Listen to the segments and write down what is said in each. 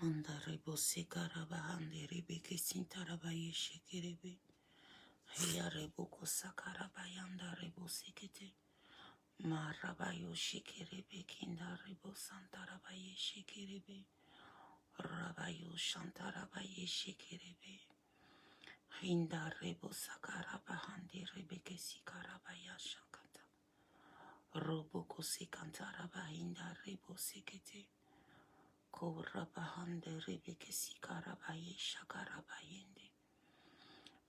Mandarebo sekarabahande rebeke sintarabaye shekerebe. Yarebo kosakarabayanda rebo sekete. Marabayo shekerebe kindarebo santarabaye shekerebe. Rabayo shantarabaye shekerebe. Hindarebo sakarabahande rebeke sikarabaya shankata. Roboko sekantarabahinda rebo sekete. Korabahande rebeke sikarabaye shakarabayende.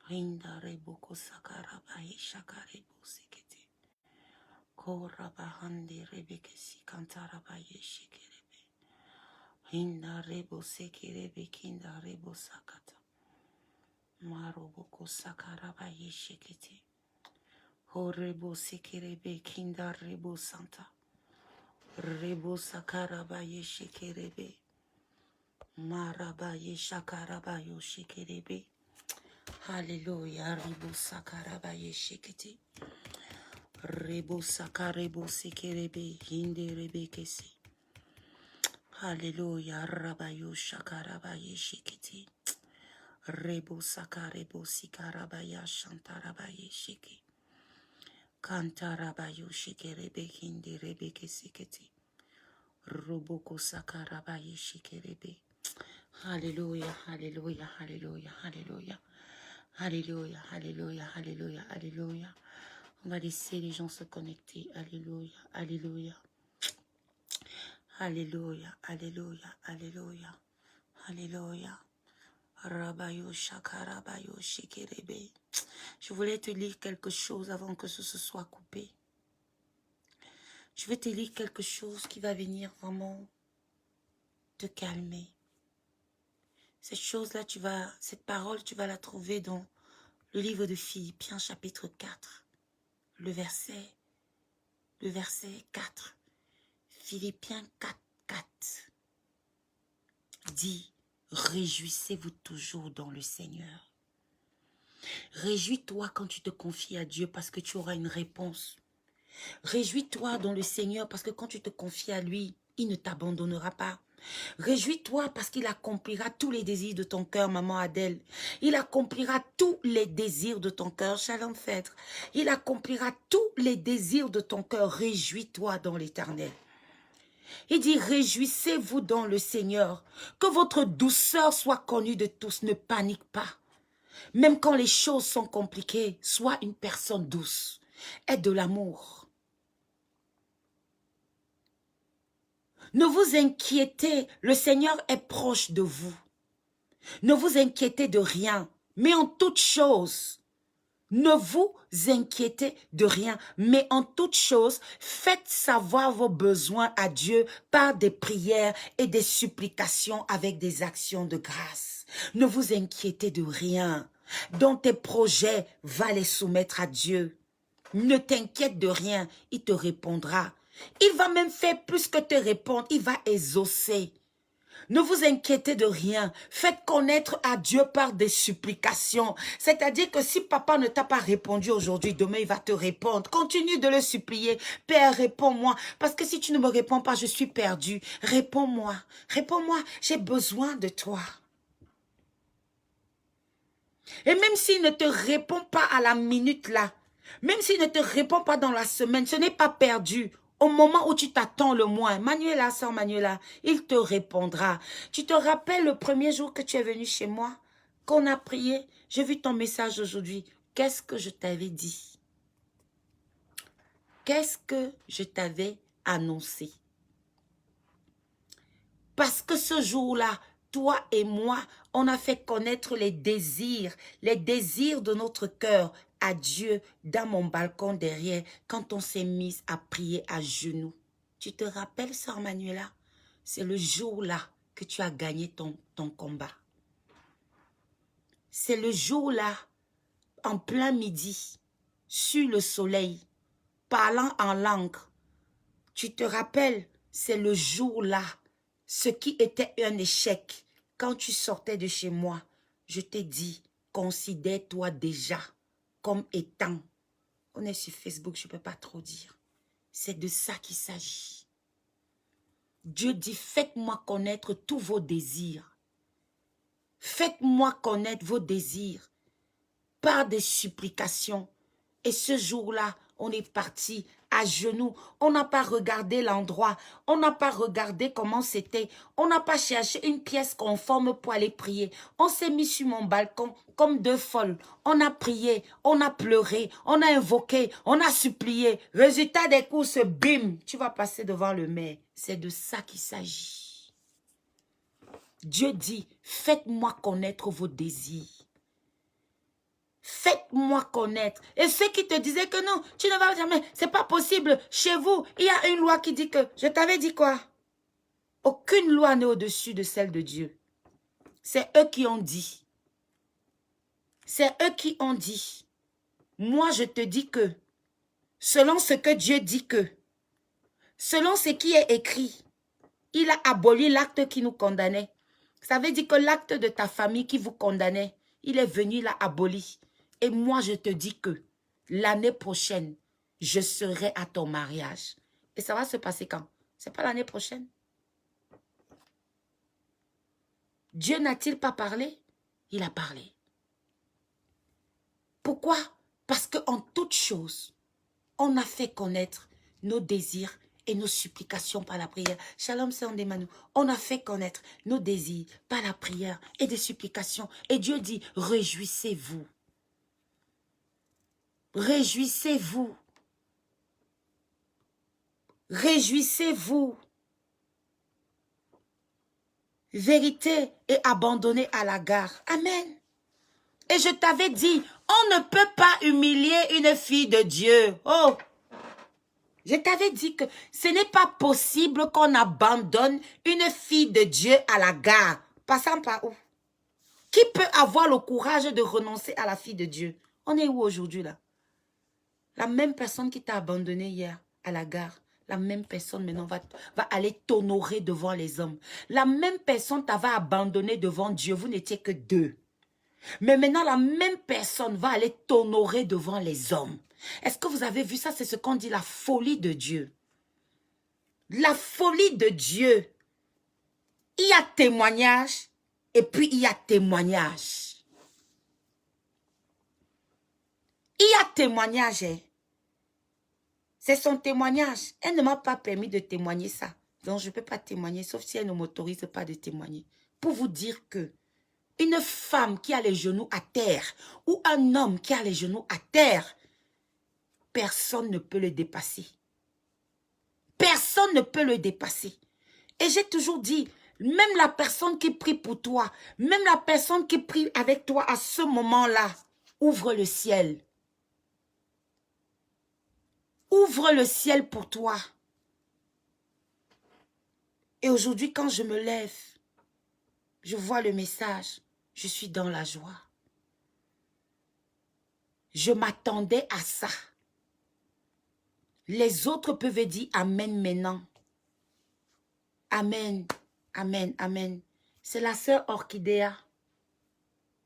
Hinda reboko sakarabaye shakarebo sekete. Korabahande rebeke sikantarabaye shekerebe. Hinda rebo sekerebe kinda rebo sakata. Maroboko sakarabaye shekete. Horebo sekerebe kinda rebo santa. Rebo sakarabaye shekerebe. Marabaye shakarabayo shekerebe. Hallelujah. Rebo sakarabaye shekete. Rebo sakarebo sekerebe. Hinde rebe kesi. Hallelujah. Rabayo shakarabaye shekete. Rebo sakarebo sikarabaya shantarabaye sheke. Kantarabayo shekerebe hinde rebe kesikete. Roboko sakarabaye shekerebe. Hallelujah, hallelujah, hallelujah, hallelujah. Alléluia, alléluia, alléluia, alléluia. On va laisser les gens se connecter. Alléluia, alléluia. Alléluia, alléluia, alléluia, alléluia. Rabayo shakarabayo shikerebe. Je voulais te lire quelque chose avant que ce se soit coupé. Je vais te lire quelque chose qui va venir vraiment te calmer. Cette chose-là, cette parole, tu vas la trouver dans le livre de Philippiens, chapitre 4, le verset 4. Philippiens 4, 4 dit, réjouissez-vous toujours dans le Seigneur. Réjouis-toi quand tu te confies à Dieu parce que tu auras une réponse. Réjouis-toi dans le Seigneur parce que quand tu te confies à lui, il ne t'abandonnera pas. Réjouis-toi parce qu'il accomplira tous les désirs de ton cœur, maman Adèle. Il accomplira tous les désirs de ton cœur, Shalom Phèdre. Il accomplira tous les désirs de ton cœur. Réjouis-toi dans l'Éternel. Il dit, réjouissez-vous dans le Seigneur. Que votre douceur soit connue de tous. Ne panique pas. Même quand les choses sont compliquées, sois une personne douce. Aie de l'amour. Ne vous inquiétez, le Seigneur est proche de vous. Ne vous inquiétez de rien, mais en toute chose, ne vous inquiétez de rien, mais en toute chose, faites savoir vos besoins à Dieu par des prières et des supplications avec des actions de grâce. Ne vous inquiétez de rien. Dans tes projets, va les soumettre à Dieu. Ne t'inquiète de rien, il te répondra. Il va même faire plus que te répondre, il va exaucer. Ne vous inquiétez de rien. Faites connaître à Dieu par des supplications. C'est-à-dire que si papa ne t'a pas répondu aujourd'hui, demain il va te répondre. Continue de le supplier. Père, réponds-moi. Parce que si tu ne me réponds pas, je suis perdu. Réponds-moi. Réponds-moi. J'ai besoin de toi. Et même s'il ne te répond pas à la minute là, même s'il ne te répond pas dans la semaine, ce n'est pas perdu. Au moment où tu t'attends le moins, Manuela, sœur Manuela, il te répondra. Tu te rappelles le premier jour que tu es venu chez moi, qu'on a prié, j'ai vu ton message aujourd'hui. Qu'est-ce que je t'avais dit? Qu'est-ce que je t'avais annoncé? Parce que ce jour-là, toi et moi, on a fait connaître les désirs de notre cœur à Dieu dans mon balcon derrière quand on s'est mis à prier à genoux. Tu te rappelles, sœur Manuela? C'est le jour-là que tu as gagné ton combat. C'est le jour-là, en plein midi, sur le soleil, parlant en langue. Tu te rappelles, c'est le jour-là. Ce qui était un échec, quand tu sortais de chez moi, je t'ai dit, considère-toi déjà comme étant. On est sur Facebook, je ne peux pas trop dire. C'est de ça qu'il s'agit. Dieu dit, faites-moi connaître tous vos désirs. Faites-moi connaître vos désirs par des supplications. Et ce jour-là, on est parti à genoux. On n'a pas regardé l'endroit. On n'a pas regardé comment c'était. On n'a pas cherché une pièce conforme pour aller prier. On s'est mis sur mon balcon comme deux folles. On a prié, on a pleuré, on a invoqué, on a supplié. Résultat des courses, bim, tu vas passer devant le maire. C'est de ça qu'il s'agit. Dieu dit, faites-moi connaître vos désirs. Faites-moi connaître. Et ceux qui te disaient que non, tu ne vas jamais, c'est pas possible. Chez vous, il y a une loi qui dit que, je t'avais dit quoi? Aucune loi n'est au-dessus de celle de Dieu. C'est eux qui ont dit. C'est eux qui ont dit. Moi, je te dis que, selon ce que Dieu dit que, selon ce qui est écrit, il a aboli l'acte qui nous condamnait. Ça veut dire que l'acte de ta famille qui vous condamnait, il est venu, il l'a aboli. Et moi, je te dis que l'année prochaine, je serai à ton mariage. Et ça va se passer quand? C'est pas l'année prochaine. Dieu n'a-t-il pas parlé? Il a parlé. Pourquoi? Parce qu'en toute chose, on a fait connaître nos désirs et nos supplications par la prière. Shalom, c'est Andemanu. On a fait connaître nos désirs par la prière et des supplications. Et Dieu dit, réjouissez-vous. Réjouissez-vous. Réjouissez-vous. Vérité et abandonnée à la gare. Amen. Et je t'avais dit, on ne peut pas humilier une fille de Dieu. Oh! Je t'avais dit que ce n'est pas possible qu'on abandonne une fille de Dieu à la gare. Passant par où? Qui peut avoir le courage de renoncer à la fille de Dieu? On est où aujourd'hui là? La même personne qui t'a abandonné hier à la gare, la même personne maintenant va aller t'honorer devant les hommes. La même personne t'avait abandonné devant Dieu. Vous n'étiez que deux. Mais maintenant, la même personne va aller t'honorer devant les hommes. Est-ce que vous avez vu ça? C'est ce qu'on dit la folie de Dieu. La folie de Dieu. Il y a témoignage et puis il y a témoignage. Il y a témoignage. Hein? C'est son témoignage. Elle ne m'a pas permis de témoigner ça. Donc, je ne peux pas témoigner, sauf si elle ne m'autorise pas de témoigner. Pour vous dire que une femme qui a les genoux à terre ou un homme qui a les genoux à terre, personne ne peut le dépasser. Personne ne peut le dépasser. Et j'ai toujours dit, même la personne qui prie pour toi, même la personne qui prie avec toi à ce moment-là, ouvre le ciel. Ouvre le ciel pour toi. Et aujourd'hui, quand je me lève, je vois le message, je suis dans la joie. Je m'attendais à ça. Les autres peuvent dire Amen maintenant. Amen, Amen, Amen. C'est la sœur Orchidea.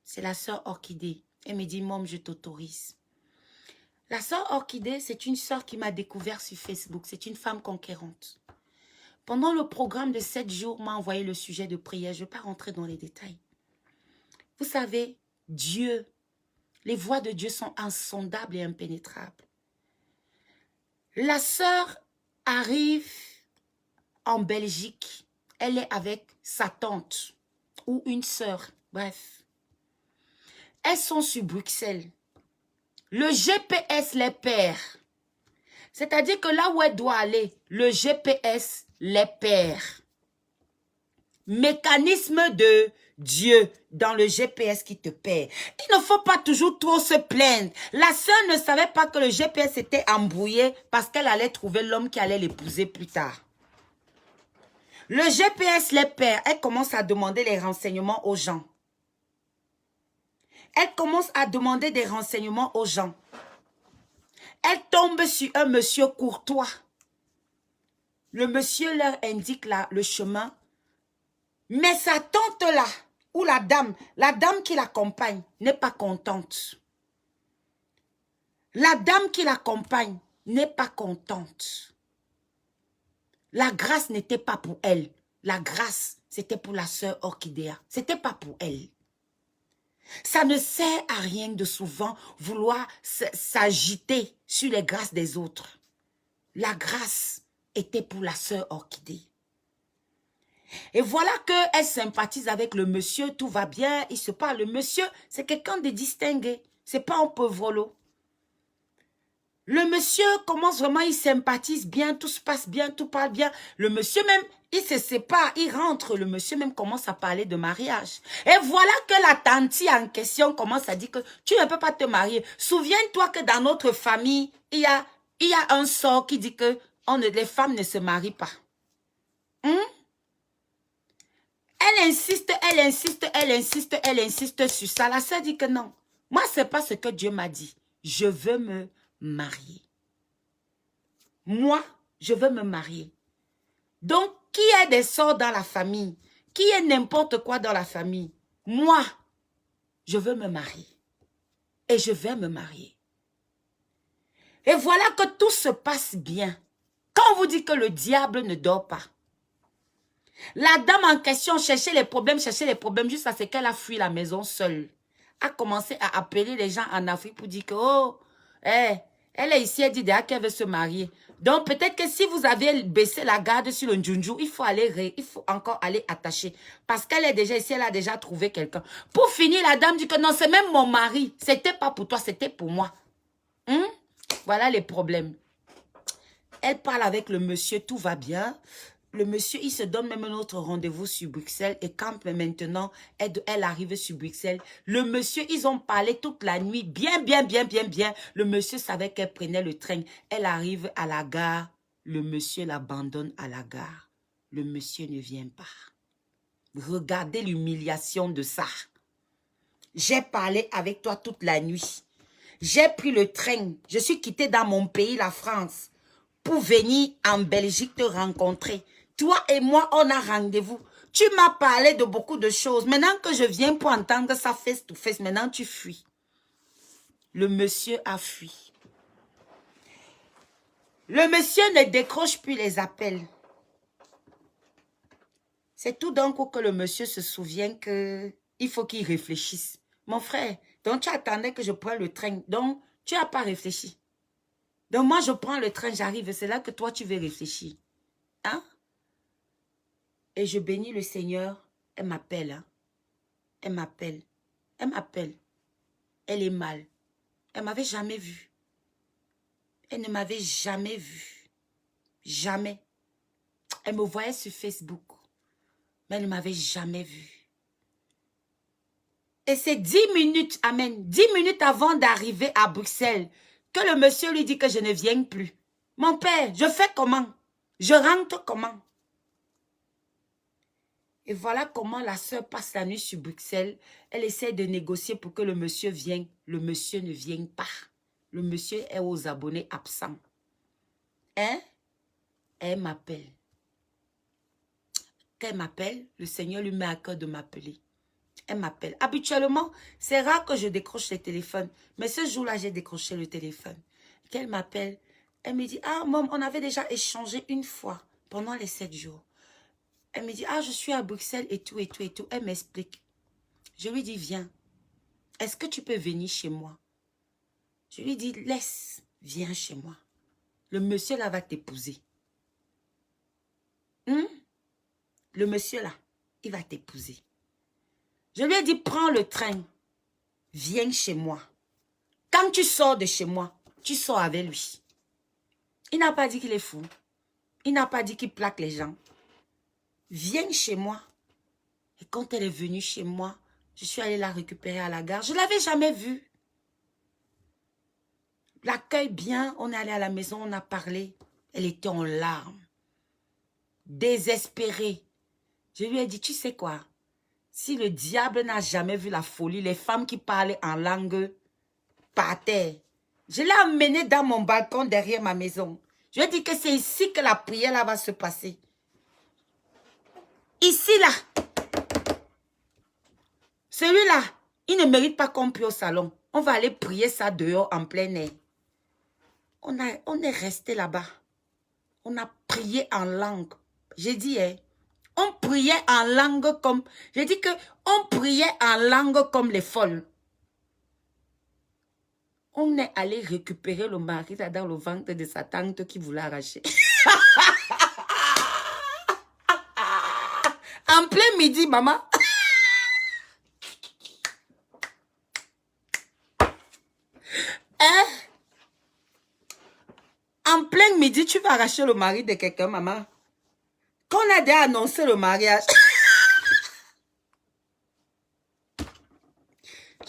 C'est la sœur Orchidée. Elle me dit, Mom, je t'autorise. La sœur Orchidée, c'est une sœur qui m'a découvert sur Facebook. C'est une femme conquérante. Pendant le programme de 7 jours, m'a envoyé le sujet de prière. Je ne vais pas rentrer dans les détails. Vous savez, Dieu, les voies de Dieu sont insondables et impénétrables. La sœur arrive en Belgique. Elle est avec sa tante ou une sœur. Bref. Elles sont sur Bruxelles. Le GPS les perd. C'est-à-dire que là où elle doit aller, le GPS les perd. Mécanisme de Dieu dans le GPS qui te perd. Il ne faut pas toujours trop se plaindre. La sœur ne savait pas que le GPS était embrouillé parce qu'elle allait trouver l'homme qui allait l'épouser plus tard. Le GPS les perd. Elle commence à demander les renseignements aux gens. Elle commence à demander des renseignements aux gens. Elle tombe sur un monsieur courtois. Le monsieur leur indique le chemin. Mais sa tante là, ou la dame qui l'accompagne, n'est pas contente. La dame qui l'accompagne n'est pas contente. La grâce n'était pas pour elle. La grâce, c'était pour la sœur Orchidea. C'était pas pour elle. Ça ne sert à rien de souvent vouloir s'agiter sur les grâces des autres. La grâce était pour la sœur Orchidée. Et voilà qu'elle sympathise avec le monsieur, tout va bien, il se parle. Le monsieur, c'est quelqu'un de distingué. C'est pas un pauvre. Le monsieur commence vraiment, il sympathise bien, tout se passe bien, tout parle bien. Le monsieur même, il se sépare, il rentre. Le monsieur même commence à parler de mariage. Et voilà que la tante en question commence à dire que tu ne peux pas te marier. Souviens-toi que dans notre famille, il y a un sort qui dit que les femmes ne se marient pas. Elle insiste, elle insiste, elle insiste, elle insiste sur ça. La sœur dit que non. Moi, ce n'est pas ce que Dieu m'a dit. Je veux me marier. Moi, je veux me marier. Donc, qui est des sorts dans la famille? Qui est n'importe quoi dans la famille? Moi, je veux me marier. Et je vais me marier. Et voilà que tout se passe bien. Quand on vous dit que le diable ne dort pas, la dame en question cherchait les problèmes jusqu'à ce qu'elle a fui la maison seule. A commencé à appeler les gens en Afrique pour dire que, oh, elle est ici, elle dit déjà qu'elle veut se marier. Donc peut-être que si vous avez baissé la garde sur le Njunju, il faut encore aller attacher. Parce qu'elle est déjà ici, elle a déjà trouvé quelqu'un. Pour finir, la dame dit que non, c'est même mon mari. C'était pas pour toi, c'était pour moi. Voilà les problèmes. Elle parle avec le monsieur, tout va bien. Le monsieur, il se donne même un autre rendez-vous sur Bruxelles. Et quand maintenant, elle arrive sur Bruxelles, le monsieur, ils ont parlé toute la nuit. Bien. Le monsieur savait qu'elle prenait le train. Elle arrive à la gare. Le monsieur l'abandonne à la gare. Le monsieur ne vient pas. Regardez l'humiliation de ça. J'ai parlé avec toi toute la nuit. J'ai pris le train. Je suis quittée dans mon pays, la France, pour venir en Belgique te rencontrer. Toi et moi, on a rendez-vous. Tu m'as parlé de beaucoup de choses. Maintenant que je viens pour entendre ça face to face, maintenant tu fuis. Le monsieur a fui. Le monsieur ne décroche plus les appels. C'est tout d'un coup que le monsieur se souvient qu'il faut qu'il réfléchisse. Mon frère, donc tu attendais que je prenne le train. Donc, tu n'as pas réfléchi. Donc, moi, je prends le train, j'arrive. C'est là que toi, tu veux réfléchir. Hein? Et je bénis le Seigneur. Elle m'appelle. Hein? Elle m'appelle. Elle m'appelle. Elle est mal. Elle ne m'avait jamais vue. Elle ne m'avait jamais vue. Jamais. Elle me voyait sur Facebook. Mais elle ne m'avait jamais vue. Et c'est 10 minutes, amen, 10 minutes avant d'arriver à Bruxelles, que le monsieur lui dit que je ne viens plus. Mon père, je fais comment? Je rentre comment? Et voilà comment la sœur passe la nuit sur Bruxelles. Elle essaie de négocier pour que le monsieur vienne. Le monsieur ne vient pas. Le monsieur est aux abonnés absents. Hein? Elle m'appelle. Quand elle m'appelle, le Seigneur lui met à cœur de m'appeler. Elle m'appelle. Habituellement, c'est rare que je décroche le téléphone. Mais ce jour-là, j'ai décroché le téléphone. Quand elle m'appelle, elle me dit, ah, maman, on avait déjà échangé une fois pendant les 7 jours. Elle me dit, ah, je suis à Bruxelles et tout, et tout, et tout. Elle m'explique. Je lui dis, viens. Est-ce que tu peux venir chez moi? Je lui dis, laisse, viens chez moi. Le monsieur là va t'épouser. Le monsieur là, il va t'épouser. Je lui ai dit, prends le train. Viens chez moi. Quand tu sors de chez moi, tu sors avec lui. Il n'a pas dit qu'il est fou. Il n'a pas dit qu'il plaque les gens. Viens chez moi. Et quand elle est venue chez moi, je suis allée la récupérer à la gare. Je ne l'avais jamais vue. L'accueil bien, on est allé à la maison, on a parlé. Elle était en larmes. Désespérée. Je lui ai dit, tu sais quoi? Si le diable n'a jamais vu la folie, les femmes qui parlaient en langue par terre, je l'ai amenée dans mon balcon derrière ma maison. Je lui ai dit que c'est ici que la prière là va se passer. Ici là. Celui-là, il ne mérite pas qu'on prie au salon. On va aller prier ça dehors en plein air. On est resté là-bas. On a prié en langue. J'ai dit, hein, on priait en langue comme... J'ai dit que on priait en langue comme les folles. On est allé récupérer le mari là dans le ventre de sa tante qui voulait arracher. En plein midi, maman. Hein? En plein midi, tu vas arracher le mari de quelqu'un, maman. Quand on a déjà annoncé le mariage.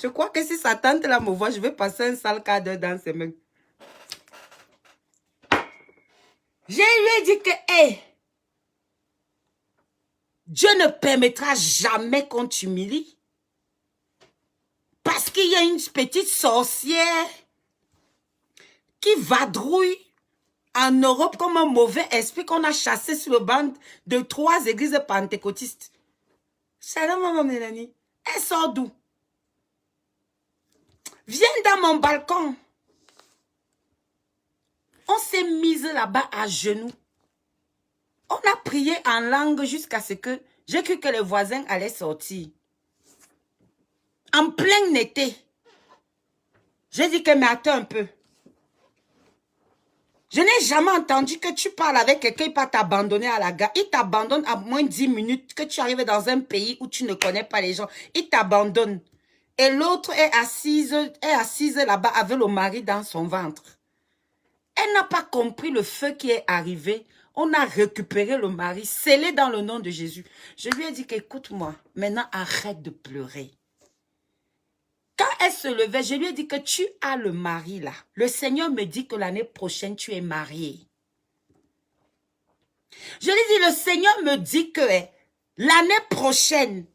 Je crois que si sa tante là me voit, je vais passer un sale quart d'heure dans ses mains. Je lui ai dit que, hey, Dieu ne permettra jamais qu'on t'humilie. Parce qu'il y a une petite sorcière qui vadrouille en Europe comme un mauvais esprit qu'on a chassé sur le banc de 3 églises pentecôtistes. Salam, maman Mélanie. Elle sort d'où? Viens dans mon balcon. On s'est mise là-bas à genoux. On a prié en langue jusqu'à ce que j'ai cru que les voisins allaient sortir. En plein été. J'ai dit que, mais attends un peu. Je n'ai jamais entendu que tu parles avec quelqu'un, il va t'abandonner à la gare. Il t'abandonne à moins de 10 minutes que tu arrives dans un pays où tu ne connais pas les gens. Il t'abandonne. Et l'autre est assise là-bas avec le mari dans son ventre. Elle n'a pas compris le feu qui est arrivé. On a récupéré le mari, scellé dans le nom de Jésus. Je lui ai dit qu'écoute-moi, maintenant arrête de pleurer. Quand elle se levait, je lui ai dit que tu as le mari là. Le Seigneur me dit que l'année prochaine, tu es mariée. Je lui ai dit, le Seigneur me dit que l'année prochaine,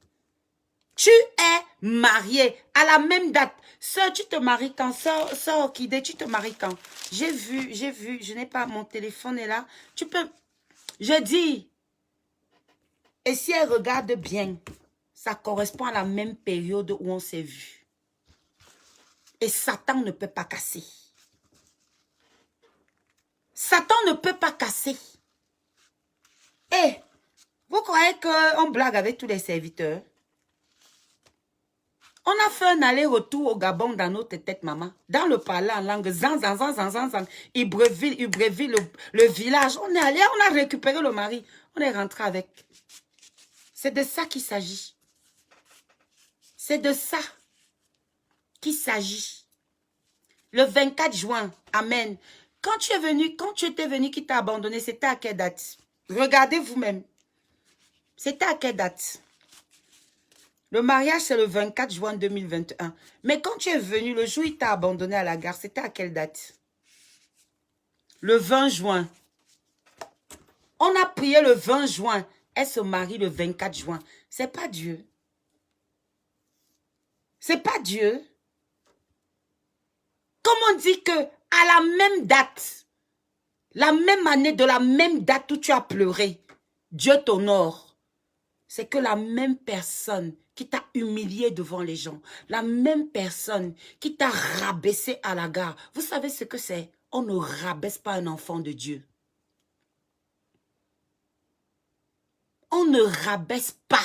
tu es mariée à la même date. Sœur, tu te maries quand? Sœur Orchidée, tu te maries quand? J'ai vu, je n'ai pas, mon téléphone est là. Tu peux, je dis, et si elle regarde bien, ça correspond à la même période où on s'est vu. Et Satan ne peut pas casser. Satan ne peut pas casser. Eh, vous croyez qu'on blague avec tous les serviteurs? On a fait un aller-retour au Gabon dans notre tête, maman. Dans le parler en langue, zan, Ibreville, le village. On est allé, on a récupéré le mari. On est rentré avec. C'est de ça qu'il s'agit. C'est de ça qu'il s'agit. Le 24 juin, amen. Quand tu étais venu, qui t'a abandonné, c'était à quelle date? Regardez vous-même. C'était à quelle date? Le mariage, c'est le 24 juin 2021. Mais quand tu es venu, le jour où il t'a abandonné à la gare, c'était à quelle date? Le 20 juin. On a prié le 20 juin. Elle se marie le 24 juin. C'est pas Dieu. C'est pas Dieu. Comme on dit que à la même date, la même année, de la même date où tu as pleuré, Dieu t'honore. C'est que la même personne qui t'a humilié devant les gens, la même personne qui t'a rabaissé à la gare. Vous savez ce que c'est? On ne rabaisse pas un enfant de Dieu. On ne rabaisse pas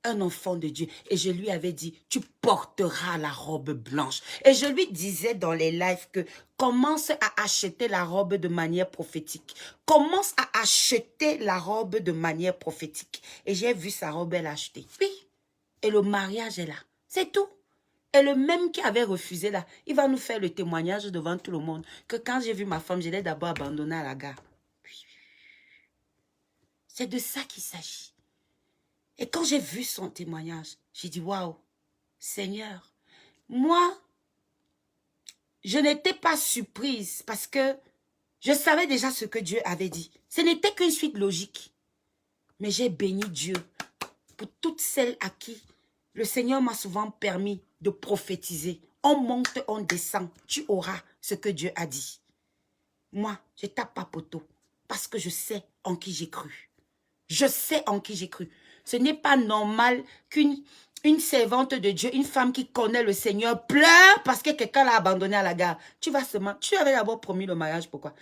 un enfant de Dieu. Et je lui avais dit, tu porteras la robe blanche. Et je lui disais dans les lives que commence à acheter la robe de manière prophétique. Commence à acheter la robe de manière prophétique. Et j'ai vu sa robe, elle acheter. Oui. Et le mariage est là. C'est tout. Et le même qui avait refusé là, il va nous faire le témoignage devant tout le monde que quand j'ai vu ma femme, je l'ai d'abord abandonnée à la gare. C'est de ça qu'il s'agit. Et quand j'ai vu son témoignage, j'ai dit, waouh, Seigneur, moi, je n'étais pas surprise parce que je savais déjà ce que Dieu avait dit. Ce n'était qu'une suite logique. Mais j'ai béni Dieu pour toutes celles à qui le Seigneur m'a souvent permis de prophétiser. On monte, on descend. Tu auras ce que Dieu a dit. Moi, je tape pas poteau parce que je sais en qui j'ai cru. Je sais en qui j'ai cru. Ce n'est pas normal qu'une Une servante de Dieu, une femme qui connaît le Seigneur, pleure parce que quelqu'un l'a abandonné à la gare. Tu vas seulement, tu avais d'abord promis le mariage, pourquoi?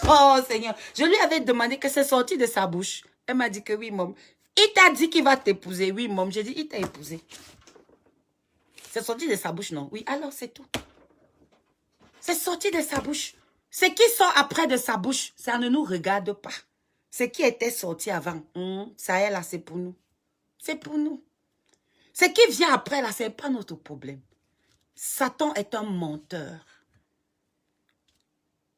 Oh Seigneur, je lui avais demandé que c'est sorti de sa bouche. Elle m'a dit que oui, maman. Il t'a dit qu'il va t'épouser. Oui, maman. J'ai dit, il t'a épousé. C'est sorti de sa bouche, non? Oui, alors c'est tout. C'est sorti de sa bouche. Ce qui sort après de sa bouche, ça ne nous regarde pas. Ce qui était sorti avant, ça est là, c'est pour nous. C'est pour nous. Ce qui vient après là, ce n'est pas notre problème. Satan est un menteur.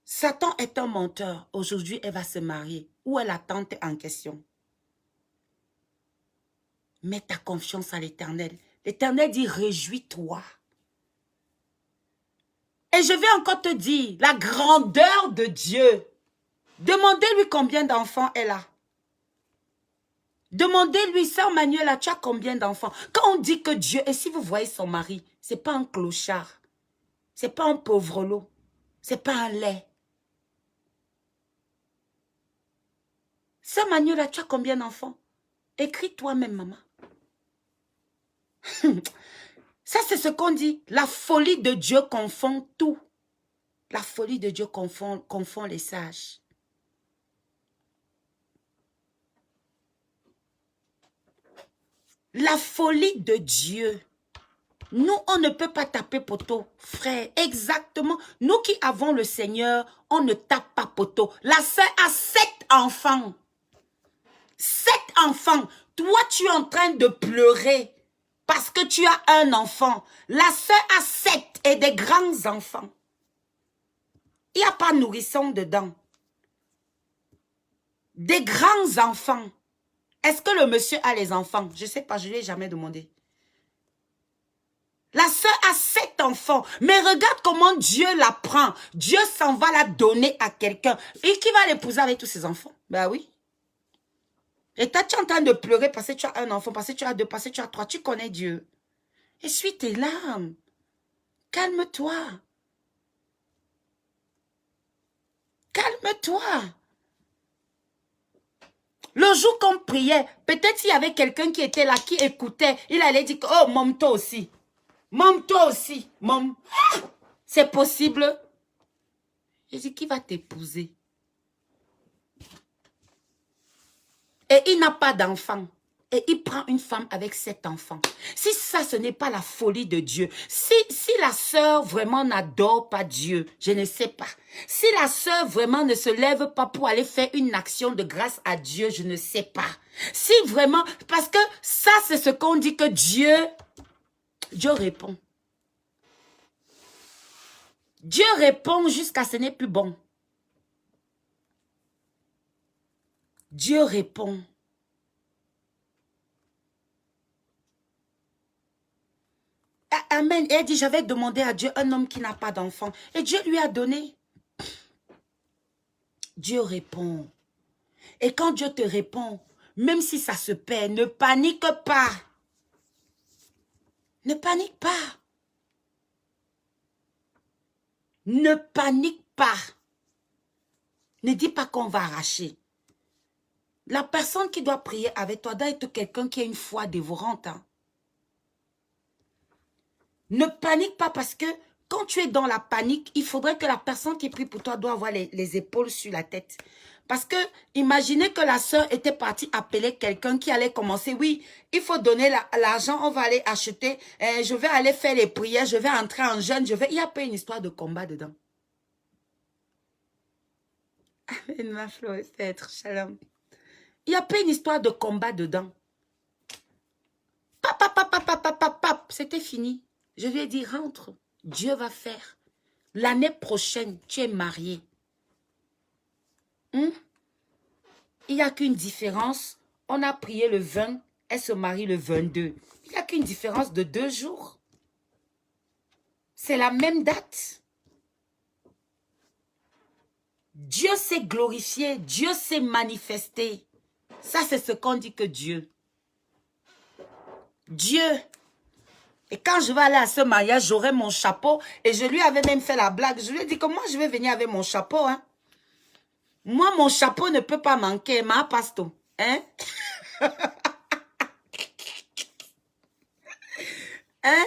Satan est un menteur. Aujourd'hui, elle va se marier. Où est la tante en question? Mets ta confiance à l'Éternel. L'Éternel dit, réjouis-toi. Et je vais encore te dire, la grandeur de Dieu. Demandez-lui combien d'enfants elle a. Demandez-lui, sœur Manuela, tu as combien d'enfants? Quand on dit que Dieu, et si vous voyez son mari, ce n'est pas un clochard. Ce n'est pas un pauvrelot. Ce n'est pas un lait. Sœur Manuela, tu as combien d'enfants? Écris toi-même, maman. Ça, c'est ce qu'on dit. La folie de Dieu confond tout. La folie de Dieu confond les sages. La folie de Dieu. Nous, on ne peut pas taper poteau, frère. Exactement. Nous qui avons le Seigneur, on ne tape pas poteau. La sœur a 7 enfants. 7 enfants. Toi, tu es en train de pleurer parce que tu as un enfant. La sœur a 7 et des grands enfants. Il n'y a pas nourrisson dedans. Des grands enfants. Est-ce que le monsieur a les enfants? Je ne sais pas, je ne lui ai jamais demandé. La sœur a 7 enfants. Mais regarde comment Dieu la prend. Dieu s'en va la donner à quelqu'un. Et qui va l'épouser avec tous ses enfants? Ben oui. Et toi, tu es en train de pleurer parce que tu as un enfant, parce que tu as 2, parce que tu as 3. Tu connais Dieu. Essuie tes larmes. Calme-toi. Calme-toi. Le jour qu'on priait, peut-être s'il y avait quelqu'un qui était là, qui écoutait, il allait dire, oh, maman, toi aussi. Maman, toi aussi. Maman, c'est possible. J'ai dit, qui va t'épouser? Et il n'a pas d'enfant. Et il prend une femme avec 7 enfants. Si ça, ce n'est pas la folie de Dieu. Si la sœur vraiment n'adore pas Dieu, je ne sais pas. Si la sœur vraiment ne se lève pas pour aller faire une action de grâce à Dieu, je ne sais pas. Si vraiment, parce que ça, c'est ce qu'on dit que Dieu répond. Dieu répond jusqu'à ce n'est plus bon. Dieu répond. Amen. Et elle dit, j'avais demandé à Dieu un homme qui n'a pas d'enfant. Et Dieu lui a donné. Dieu répond. Et quand Dieu te répond, même si ça se perd, ne panique pas. Ne panique pas. Ne panique pas. Ne dis pas qu'on va arracher. La personne qui doit prier avec toi doit être quelqu'un qui a une foi dévorante. Hein. Ne panique pas parce que quand tu es dans la panique, il faudrait que la personne qui prie pour toi doit avoir les épaules sur la tête. Parce que imaginez que la sœur était partie appeler quelqu'un qui allait commencer. Oui, il faut donner l'argent, on va aller acheter. Je vais aller faire les prières, je vais entrer en jeûne. Il n'y a pas une histoire de combat dedans. Amen, ma fleur, c'est être shalom. Il n'y a pas une histoire de combat dedans. C'était fini. Je lui ai dit, rentre. Dieu va faire. L'année prochaine, tu es marié. Il n'y a qu'une différence. On a prié le 20, elle se marie le 22. Il n'y a qu'une différence de 2 jours. C'est la même date. Dieu s'est glorifié. Dieu s'est manifesté. Ça, c'est ce qu'on dit que Dieu. Dieu. Et quand je vais aller à ce mariage, j'aurai mon chapeau. Et je lui avais même fait la blague. Je lui ai dit que moi, je vais venir avec mon chapeau. Hein. Moi, mon chapeau ne peut pas manquer. Ma pasto. Hein? Hein?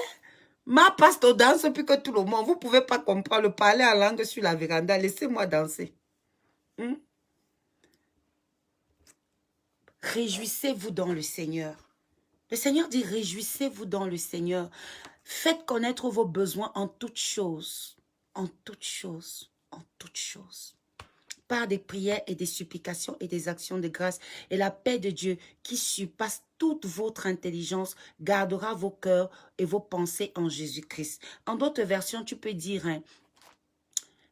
Ma pasteur danse plus que tout le monde. Vous ne pouvez pas comprendre, parler en langue sur la véranda. Laissez-moi danser. Hmm? Réjouissez-vous dans le Seigneur. Le Seigneur dit, réjouissez-vous dans le Seigneur. Faites connaître vos besoins en toutes choses. En toutes choses. En toutes choses. Par des prières et des supplications et des actions de grâce. Et la paix de Dieu qui surpasse toute votre intelligence gardera vos cœurs et vos pensées en Jésus-Christ. En d'autres versions, tu peux dire, hein,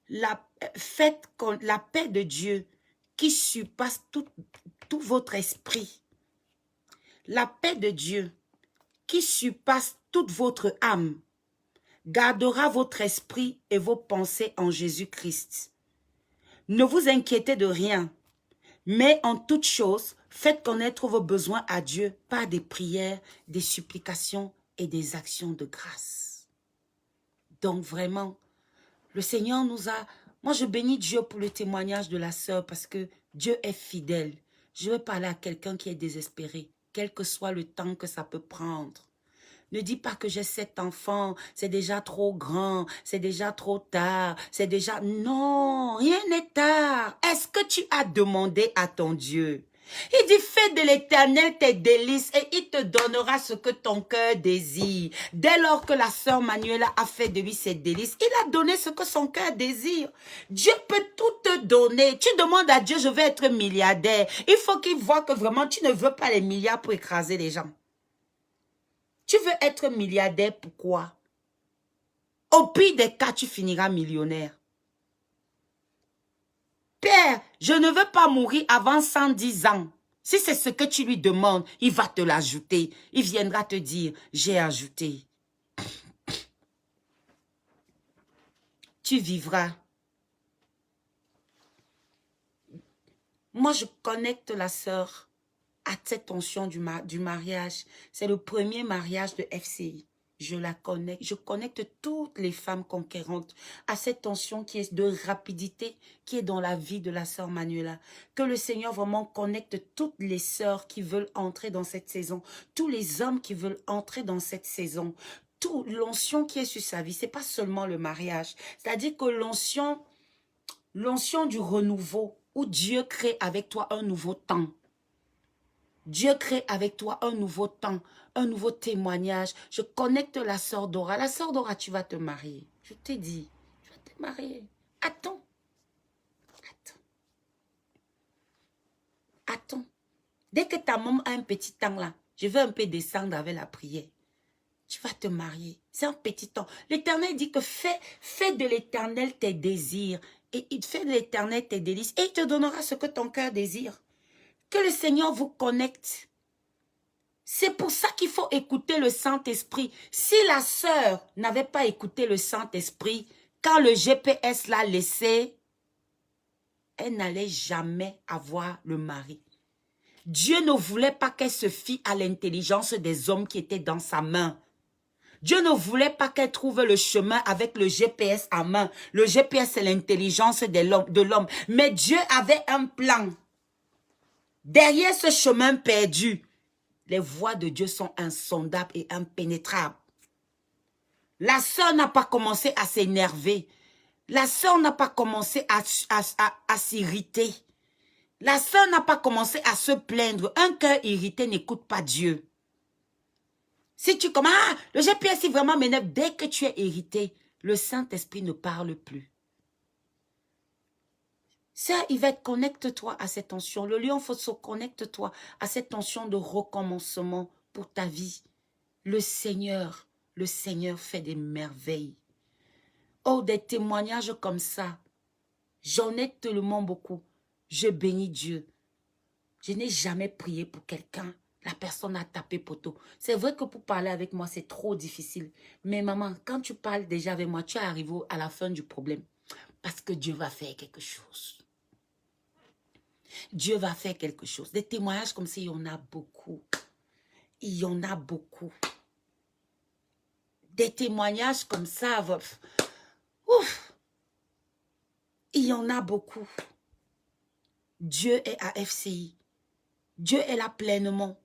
la paix de Dieu qui surpasse tout votre esprit. La paix de Dieu qui surpasse toute votre âme gardera votre esprit et vos pensées en Jésus-Christ. Ne vous inquiétez de rien, mais en toute chose, faites connaître vos besoins à Dieu par des prières, des supplications et des actions de grâce. Donc vraiment, le Seigneur nous a... Moi, je bénis Dieu pour le témoignage de la sœur parce que Dieu est fidèle. Je veux parler à quelqu'un qui est désespéré, quel que soit le temps que ça peut prendre. Ne dis pas que j'ai 7 enfants, c'est déjà trop grand, c'est déjà trop tard, c'est déjà... Non, rien n'est tard. Est-ce que tu as demandé à ton Dieu? Il dit, fais de l'Éternel tes délices et il te donnera ce que ton cœur désire. Dès lors que la sœur Manuela a fait de lui ses délices, il a donné ce que son cœur désire. Dieu peut tout te donner. Tu demandes à Dieu, je veux être milliardaire. Il faut qu'il voit que vraiment tu ne veux pas les milliards pour écraser les gens. Tu veux être milliardaire, pourquoi? Au pire des cas, tu finiras millionnaire. Père, je ne veux pas mourir avant 110 ans. Si c'est ce que tu lui demandes, il va te l'ajouter. Il viendra te dire, j'ai ajouté. Tu vivras. Moi, je connecte la sœur à cette tension du mariage. C'est le premier mariage de FCI. Je la connecte. Je connecte toutes les femmes conquérantes à cette tension qui est de rapidité, qui est dans la vie de la sœur Manuela. Que le Seigneur vraiment connecte toutes les sœurs qui veulent entrer dans cette saison, tous les hommes qui veulent entrer dans cette saison, toute l'onction qui est sur sa vie. Ce n'est pas seulement le mariage. C'est-à-dire que l'onction du renouveau, où Dieu crée avec toi un nouveau temps. Dieu crée avec toi un nouveau temps, un nouveau témoignage. Je connecte la sœur Dora. La sœur Dora, tu vas te marier. Je t'ai dit, tu vas te marier. Attends. Attends. Dès que ta maman a un petit temps là, je veux un peu descendre avec la prière. Tu vas te marier. C'est un petit temps. L'Éternel dit que fais de l'Éternel tes désirs. Et il fait de l'Éternel tes délices. Et il te donnera ce que ton cœur désire. Que le Seigneur vous connecte. C'est pour ça qu'il faut écouter le Saint-Esprit. Si la sœur n'avait pas écouté le Saint-Esprit, quand le GPS l'a laissé, elle n'allait jamais avoir le mari. Dieu ne voulait pas qu'elle se fie à l'intelligence des hommes qui étaient dans sa main. Dieu ne voulait pas qu'elle trouve le chemin avec le GPS en main. Le GPS, c'est l'intelligence de l'homme. Mais Dieu avait un plan. Derrière ce chemin perdu, les voies de Dieu sont insondables et impénétrables. La sœur n'a pas commencé à s'énerver. La sœur n'a pas commencé à s'irriter. La sœur n'a pas commencé à se plaindre. Un cœur irrité n'écoute pas Dieu. Si tu commences, le GPS il vraiment m'énerve. Dès que tu es irrité, le Saint-Esprit ne parle plus. Ça, Yvette, connecte-toi à cette tension. Le lion Fosso, connecte-toi à cette tension de recommencement pour ta vie. Le Seigneur fait des merveilles. Oh, des témoignages comme ça. J'en ai tellement beaucoup. Je bénis Dieu. Je n'ai jamais prié pour quelqu'un. La personne a tapé poteau. C'est vrai que pour parler avec moi, c'est trop difficile. Mais maman, quand tu parles déjà avec moi, tu arrives à la fin du problème. Parce que Dieu va faire quelque chose. Dieu va faire quelque chose. Des témoignages comme ça, il y en a beaucoup. Il y en a beaucoup. Des témoignages comme ça, ouf, il y en a beaucoup. Dieu est à FCI. Dieu est là pleinement.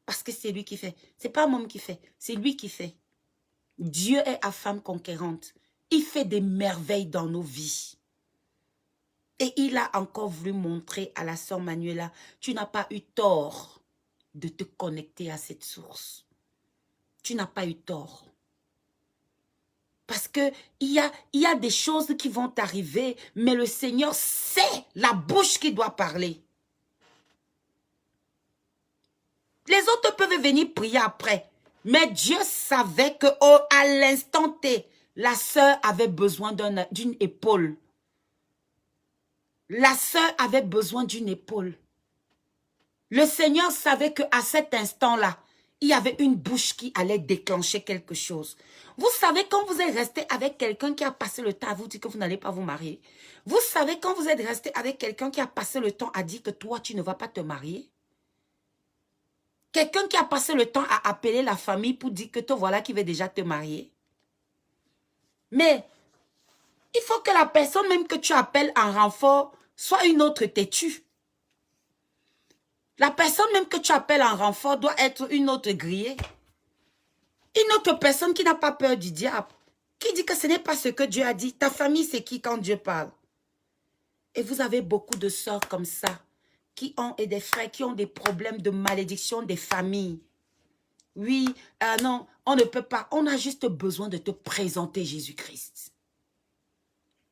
Parce que c'est lui qui fait. Ce n'est pas moi qui fait. C'est lui qui fait. Dieu est à femme conquérante. Il fait des merveilles dans nos vies. Et il a encore voulu montrer à la sœur Manuela, tu n'as pas eu tort de te connecter à cette source. Tu n'as pas eu tort. Parce que il y a des choses qui vont t'arriver, mais le Seigneur sait la bouche qui doit parler. Les autres peuvent venir prier après. Mais Dieu savait que à l'instant T, la sœur avait besoin d'une épaule. La sœur avait besoin d'une épaule. Le Seigneur savait qu'à cet instant-là, il y avait une bouche qui allait déclencher quelque chose. Vous savez, quand vous êtes resté avec quelqu'un qui a passé le temps à vous dire que vous n'allez pas vous marier. Vous savez, quand vous êtes resté avec quelqu'un qui a passé le temps à dire que toi, tu ne vas pas te marier. Quelqu'un qui a passé le temps à appeler la famille pour dire que te voilà qui veut déjà te marier. Mais il faut que la personne même que tu appelles en renfort soit une autre têtue. La personne même que tu appelles en renfort doit être une autre grillée. Une autre personne qui n'a pas peur du diable. Qui dit que ce n'est pas ce que Dieu a dit. Ta famille, c'est qui quand Dieu parle? Et vous avez beaucoup de sœurs comme ça. Et des frères qui ont des problèmes de malédiction des familles. Oui, non, on ne peut pas. On a juste besoin de te présenter Jésus-Christ.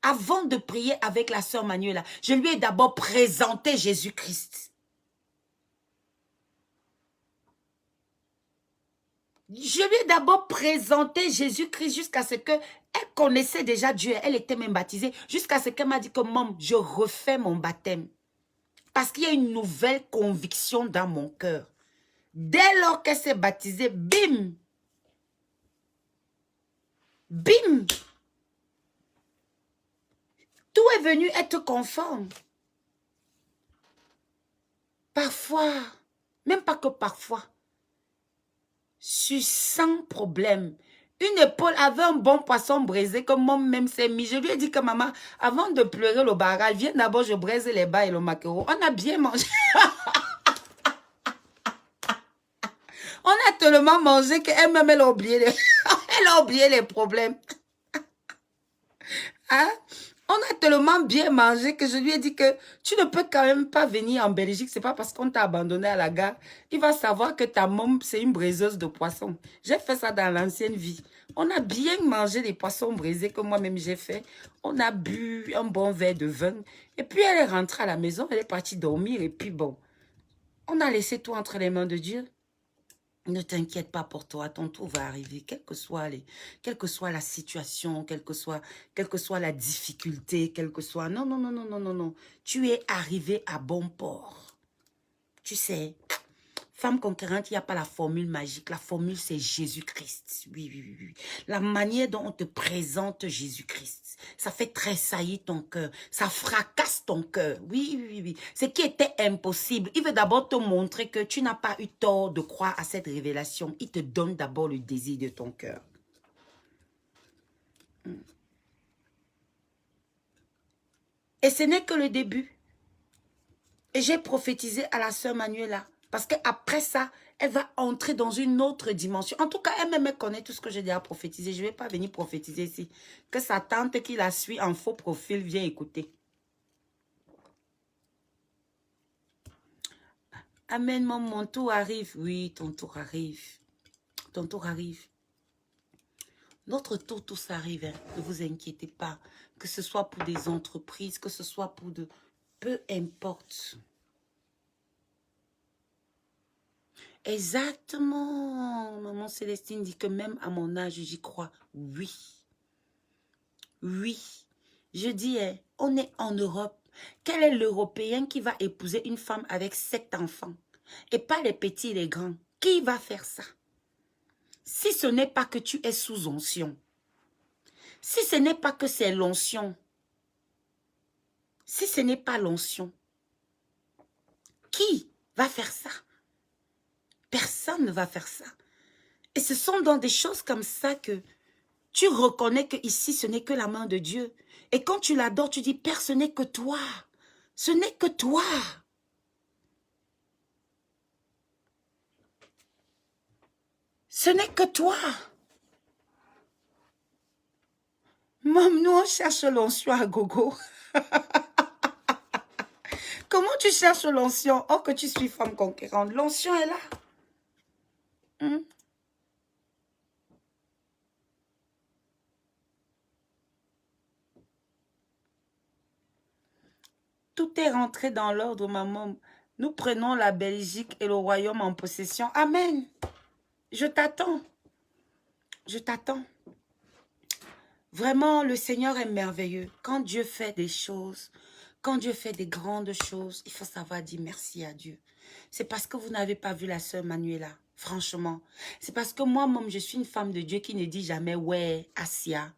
Avant de prier avec la sœur Manuela, je lui ai d'abord présenté Jésus-Christ. Je lui ai d'abord présenté Jésus-Christ jusqu'à ce qu'elle connaissait déjà Dieu. Elle était même baptisée. Jusqu'à ce qu'elle m'a dit que, maman, je refais mon baptême. Parce qu'il y a une nouvelle conviction dans mon cœur. Dès lors qu'elle s'est baptisée, bim! Bim! Tout est venu être conforme. Parfois, même pas que parfois, sans problème. Une épaule avait un bon poisson braisé que moi-même s'est mis. Je lui ai dit que maman, avant de pleurer le barrage, viens d'abord, je braise les bas et le maquereau. On a bien mangé. On a tellement mangé qu'elle-même, elle a oublié elle a oublié les problèmes. Hein? On a tellement bien mangé que je lui ai dit que tu ne peux quand même pas venir en Belgique. C'est pas parce qu'on t'a abandonné à la gare. Il va savoir que ta môme, c'est une braiseuse de poissons. J'ai fait ça dans l'ancienne vie. On a bien mangé les poissons braisés que moi-même j'ai fait. On a bu un bon verre de vin. Et puis elle est rentrée à la maison. Elle est partie dormir. Et puis bon, on a laissé tout entre les mains de Dieu. Ne t'inquiète pas pour toi, ton tour va arriver, quelle que soit la situation, quelle que soit la difficulté, quelle que soit... Non, non, non, non, non, non, non. Tu es arrivé à bon port. Tu sais, femme conquérante, il n'y a pas la formule magique. La formule, c'est Jésus-Christ. Oui, oui, oui, oui. La manière dont on te présente Jésus-Christ, ça fait tressaillir ton cœur. Ça fracasse ton cœur. Oui, oui, oui, oui. Ce qui était impossible. Il veut d'abord te montrer que tu n'as pas eu tort de croire à cette révélation. Il te donne d'abord le désir de ton cœur. Et ce n'est que le début. Et j'ai prophétisé à la sœur Manuela. Parce qu'après ça, elle va entrer dans une autre dimension. En tout cas, elle-même connaît tout ce que j'ai déjà prophétisé. Je ne vais pas venir prophétiser ici. Que sa tante qui la suit en faux profil vient écouter. Amen, mon tour arrive. Oui, ton tour arrive. Ton tour arrive. Notre tour, tous arrive. Hein. Ne vous inquiétez pas. Que ce soit pour des entreprises, que ce soit pour de... Peu importe. Exactement. Maman Célestine dit que même à mon âge, j'y crois. Oui. Oui. Je dis, hein, on est en Europe. Quel est l'Européen qui va épouser une femme avec 7 enfants? Et pas les petits et les grands. Qui va faire ça? Si ce n'est pas que tu es sous onction. Si ce n'est pas que c'est l'onction. Si ce n'est pas l'onction. Qui va faire ça? Personne ne va faire ça. Et ce sont dans des choses comme ça que tu reconnais que ici, ce n'est que la main de Dieu. Et quand tu l'adores, tu dis, Père, ce n'est que toi. Ce n'est que toi. Ce n'est que toi. Maman, nous on cherche l'onction à gogo. Comment tu cherches l'onction? Oh, que tu suis femme conquérante. L'onction est là. Hmm? Tout est rentré dans l'ordre, maman. Nous prenons la Belgique et le royaume en possession. Amen. Je t'attends. Je t'attends. Vraiment, le Seigneur est merveilleux. Quand Dieu fait des choses, quand Dieu fait des grandes choses, il faut savoir dire merci à Dieu. C'est parce que vous n'avez pas vu la sœur Manuela. Franchement. C'est parce que moi-même, je suis une femme de Dieu qui ne dit jamais « ouais, Assia ».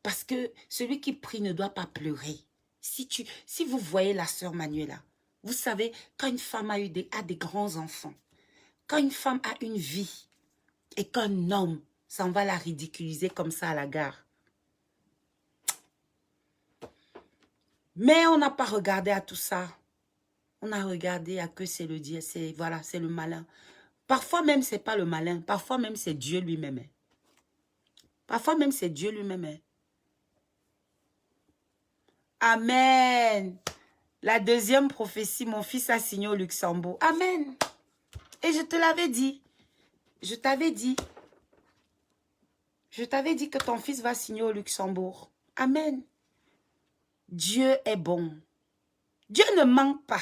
Parce que celui qui prie ne doit pas pleurer. Si vous voyez la sœur Manuela, vous savez, quand une femme a des grands enfants, quand une femme a une vie et qu'un homme s'en va la ridiculiser comme ça à la gare, mais on n'a pas regardé à tout ça. On a regardé à que c'est le Dieu, voilà, c'est le malin. Parfois même, c'est pas le malin. Parfois même, c'est Dieu lui-même. Parfois même, c'est Dieu lui-même. Amen. La deuxième prophétie, mon fils a signé au Luxembourg. Amen. Et je te l'avais dit. Je t'avais dit. Je t'avais dit que ton fils va signer au Luxembourg. Amen. Dieu est bon. Dieu ne manque pas.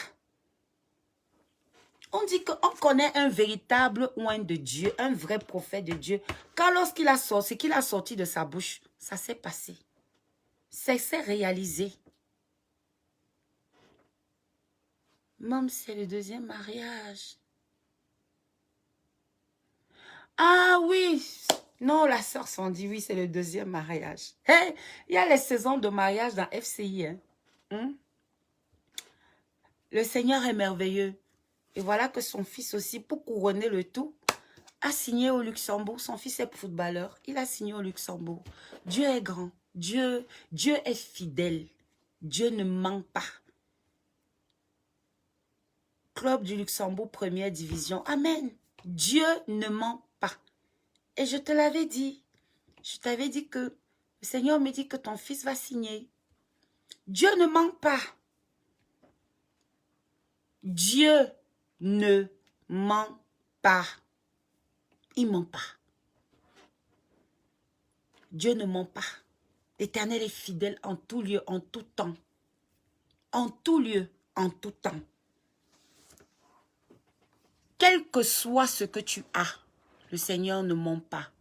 On dit qu'on connaît un véritable oint de Dieu, un vrai prophète de Dieu. Car lorsqu'il a sorti, ce qu'il a sorti de sa bouche, ça s'est passé. Ça s'est réalisé. Maman, c'est le deuxième mariage. Ah oui. Non, la sœur s'en dit oui, c'est le deuxième mariage. Hey, il y a les saisons de mariage dans FCI. Hein? Le Seigneur est merveilleux. Et voilà que son fils aussi, pour couronner le tout, a signé au Luxembourg. Son fils est footballeur. Il a signé au Luxembourg. Dieu est grand. Dieu est fidèle. Dieu ne manque pas. Club du Luxembourg, première division. Amen. Dieu ne ment pas. Et je te l'avais dit. Je t'avais dit que le Seigneur me dit que ton fils va signer. Dieu ne ment pas. Dieu ne ment pas. Il ne ment pas. Dieu ne ment pas. L'Éternel est fidèle en tout lieu, en tout temps. En tout lieu, en tout temps. Quel que soit ce que tu as, le Seigneur ne ment pas.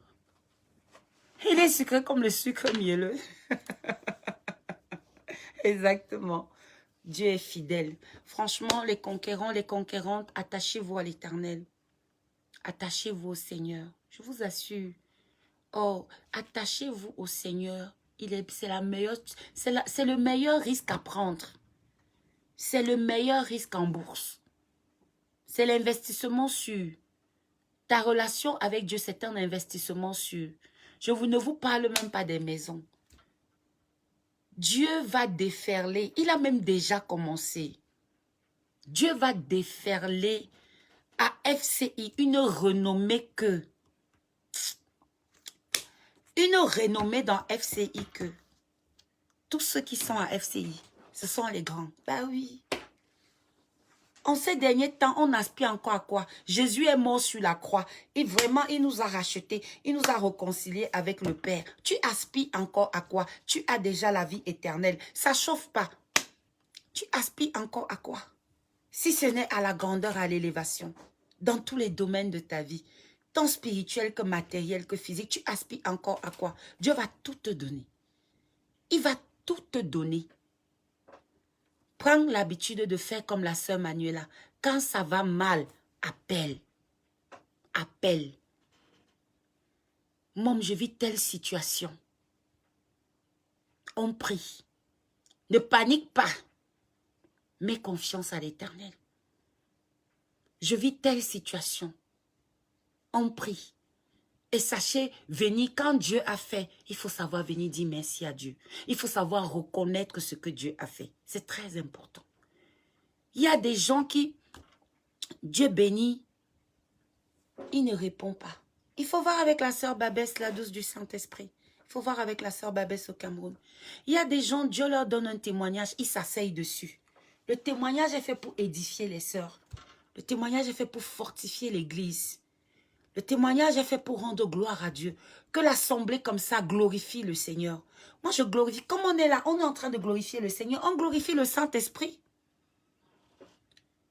Il est sucré comme le sucre mielleux. Exactement. Dieu est fidèle. Franchement, les conquérants, les conquérantes, attachez-vous à l'Éternel. Attachez-vous au Seigneur. Je vous assure. Oh, attachez-vous au Seigneur. C'est le meilleur risque à prendre. C'est le meilleur risque en bourse. C'est l'investissement sûr. Ta relation avec Dieu, c'est un investissement sûr. Ne vous parle même pas des maisons. Dieu va déferler. Il a même déjà commencé. Dieu va déferler à FCI une renommée que. Une renommée dans FCI que. Tous ceux qui sont à FCI, ce sont les grands. Ben oui. En ces derniers temps, on aspire encore à quoi? Jésus est mort sur la croix. Et vraiment, il nous a rachetés. Il nous a réconciliés avec le Père. Tu aspires encore à quoi? Tu as déjà la vie éternelle. Ça ne chauffe pas. Tu aspires encore à quoi? Si ce n'est à la grandeur, à l'élévation. Dans tous les domaines de ta vie. Tant spirituel que matériel que physique. Tu aspires encore à quoi? Dieu va tout te donner. Il va tout te donner. Prends l'habitude de faire comme la sœur Manuela. Quand ça va mal, appelle. Appelle. Maman, je vis telle situation. On prie. Ne panique pas. Mets confiance à l'Éternel. Je vis telle situation. On prie. Et sachez, venir quand Dieu a fait, il faut savoir venir dire merci à Dieu. Il faut savoir reconnaître ce que Dieu a fait. C'est très important. Il y a des gens qui, Dieu bénit, il ne répond pas. Il faut voir avec la sœur Babès, la douce du Saint-Esprit. Il faut voir avec la sœur Babès au Cameroun. Il y a des gens, Dieu leur donne un témoignage, ils s'asseyent dessus. Le témoignage est fait pour édifier les sœurs. Le témoignage est fait pour fortifier l'église. Le témoignage est fait pour rendre gloire à Dieu. Que l'assemblée comme ça glorifie le Seigneur. Moi, je glorifie. Comme on est là, on est en train de glorifier le Seigneur. On glorifie le Saint-Esprit.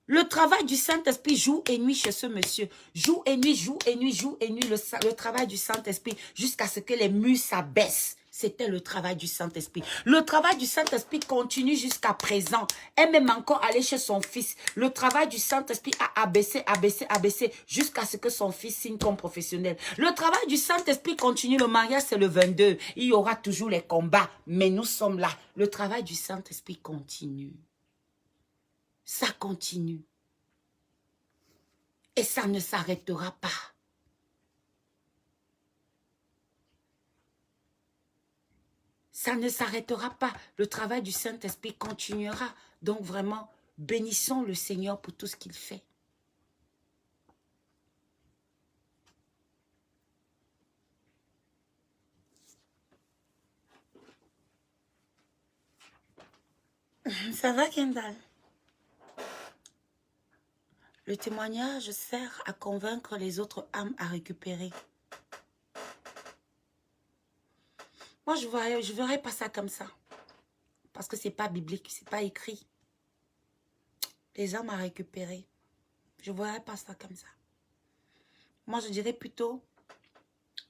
Le travail du Saint-Esprit jour et nuit chez ce monsieur. Jour et nuit, jour et nuit, jour et nuit. Le travail du Saint-Esprit jusqu'à ce que les murs s'abaissent. C'était le travail du Saint-Esprit. Le travail du Saint-Esprit continue jusqu'à présent. Et même encore aller chez son fils. Le travail du Saint-Esprit a abaissé, abaissé, abaissé jusqu'à ce que son fils signe comme professionnel. Le travail du Saint-Esprit continue. Le mariage, c'est le 22. Il y aura toujours les combats. Mais nous sommes là. Le travail du Saint-Esprit continue. Ça continue. Et ça ne s'arrêtera pas. Ça ne s'arrêtera pas. Le travail du Saint-Esprit continuera. Donc vraiment, bénissons le Seigneur pour tout ce qu'il fait. Ça va, Kendall? Le témoignage sert à convaincre les autres âmes à récupérer. Moi, je ne verrais pas ça comme ça. Parce que ce n'est pas biblique, ce n'est pas écrit. Les âmes à récupérer. Je ne verrais pas ça comme ça. Moi, je dirais plutôt,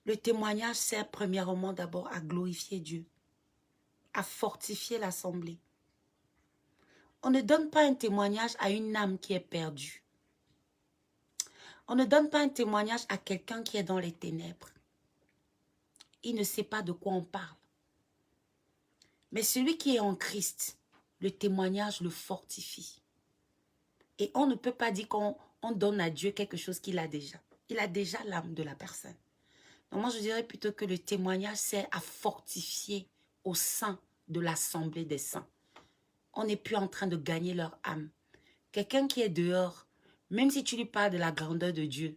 le témoignage sert premièrement d'abord à glorifier Dieu, à fortifier l'assemblée. On ne donne pas un témoignage à une âme qui est perdue. On ne donne pas un témoignage à quelqu'un qui est dans les ténèbres. Il ne sait pas de quoi on parle. Mais celui qui est en Christ, le témoignage le fortifie. Et on ne peut pas dire qu'on donne à Dieu quelque chose qu'il a déjà. Il a déjà l'âme de la personne. Donc moi, je dirais plutôt que le témoignage sert à fortifier au sein de l'assemblée des saints. On n'est plus en train de gagner leur âme. Quelqu'un qui est dehors, même si tu lui parles de la grandeur de Dieu,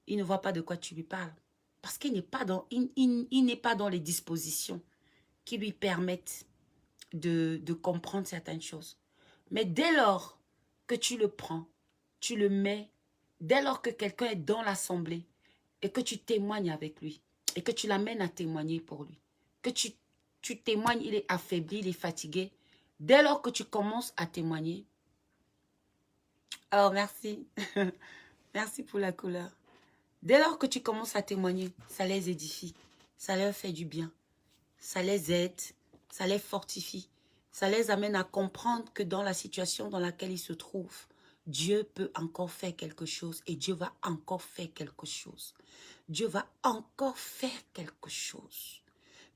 il ne voit pas de quoi tu lui parles. Parce qu'il n'est pas dans les dispositions qui lui permettent de comprendre certaines choses. Mais dès lors que tu le prends, tu le mets, dès lors que quelqu'un est dans l'assemblée et que tu témoignes avec lui et que tu l'amènes à témoigner pour lui, que tu témoignes, il est affaibli, il est fatigué, dès lors que tu commences à témoigner, oh merci, merci pour la couleur. Dès lors que tu commences à témoigner, ça les édifie, ça leur fait du bien, ça les aide, ça les fortifie, ça les amène à comprendre que dans la situation dans laquelle ils se trouvent, Dieu peut encore faire quelque chose et Dieu va encore faire quelque chose. Dieu va encore faire quelque chose.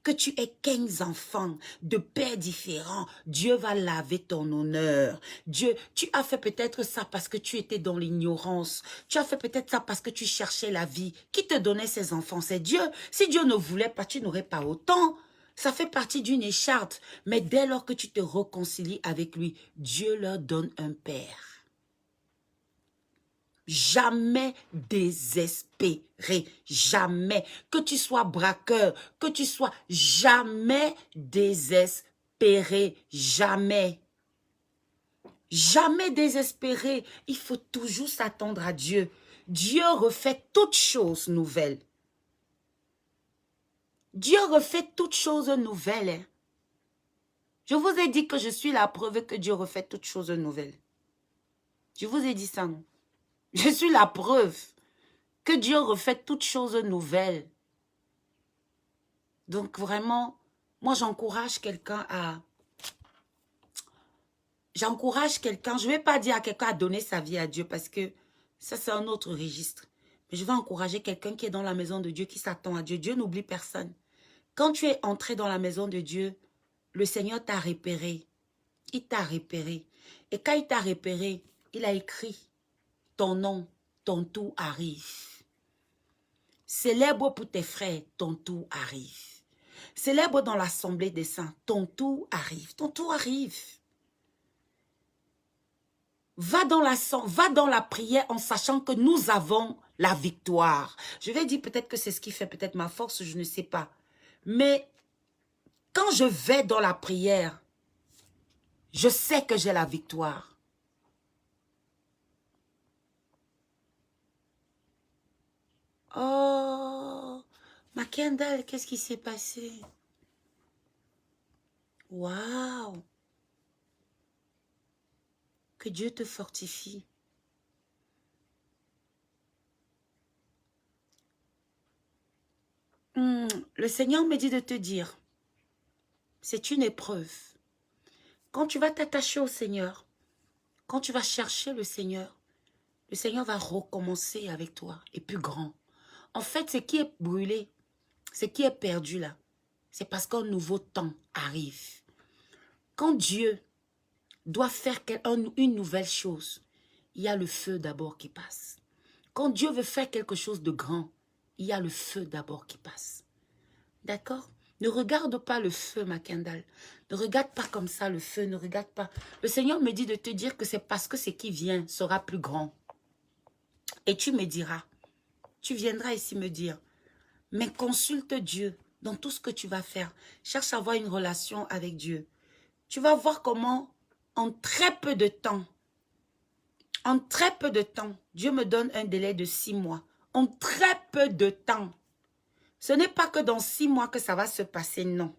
Que tu aies 15 enfants de pères différents, Dieu va laver ton honneur. Dieu, tu as fait peut-être ça parce que tu étais dans l'ignorance. Tu as fait peut-être ça parce que tu cherchais la vie. Qui te donnait ces enfants? C'est Dieu. Si Dieu ne voulait pas, tu n'aurais pas autant. Ça fait partie d'une écharpe. Mais dès lors que tu te réconcilies avec lui, Dieu leur donne un père. Jamais désespéré, jamais. Que tu sois braqueur, que tu sois jamais désespéré, jamais. Jamais désespéré. Il faut toujours s'attendre à Dieu. Dieu refait toutes choses nouvelles. Dieu refait toutes choses nouvelles. Hein. Je vous ai dit que je suis la preuve que Dieu refait toutes choses nouvelles. Je vous ai dit ça, non? Je suis la preuve que Dieu refait toutes choses nouvelles. Donc vraiment, moi j'encourage quelqu'un à... J'encourage quelqu'un, je ne vais pas dire à quelqu'un à donner sa vie à Dieu parce que ça c'est un autre registre. Mais je vais encourager quelqu'un qui est dans la maison de Dieu, qui s'attend à Dieu. Dieu n'oublie personne. Quand tu es entré dans la maison de Dieu, le Seigneur t'a repéré. Il t'a repéré. Et quand il t'a repéré, il a écrit ton nom, ton tour arrive. Célèbre pour tes frères, ton tour arrive. Célèbre dans l'assemblée des saints, ton tour arrive. Ton tour arrive. Va dans la prière en sachant que nous avons la victoire. Je vais dire peut-être que c'est ce qui fait peut-être ma force, je ne sais pas. Mais quand je vais dans la prière, je sais que j'ai la victoire. Oh, ma Kendall, qu'est-ce qui s'est passé? Waouh! Que Dieu te fortifie. Le Seigneur me dit de te dire, c'est une épreuve. Quand tu vas t'attacher au Seigneur, quand tu vas chercher le Seigneur va recommencer avec toi et plus grand. En fait, ce qui est brûlé, ce qui est perdu là, c'est parce qu'un nouveau temps arrive. Quand Dieu doit faire une nouvelle chose, il y a le feu d'abord qui passe. Quand Dieu veut faire quelque chose de grand, il y a le feu d'abord qui passe. D'accord? Ne regarde pas le feu, ma Kendall. Ne regarde pas comme ça le feu, ne regarde pas. Le Seigneur me dit de te dire que c'est parce que ce qui vient sera plus grand. Et tu me diras, tu viendras ici me dire, mais consulte Dieu dans tout ce que tu vas faire. Cherche à avoir une relation avec Dieu. Tu vas voir comment, en très peu de temps, Dieu me donne un délai de 6 mois. En très peu de temps. Ce n'est pas que dans 6 mois que ça va se passer, non.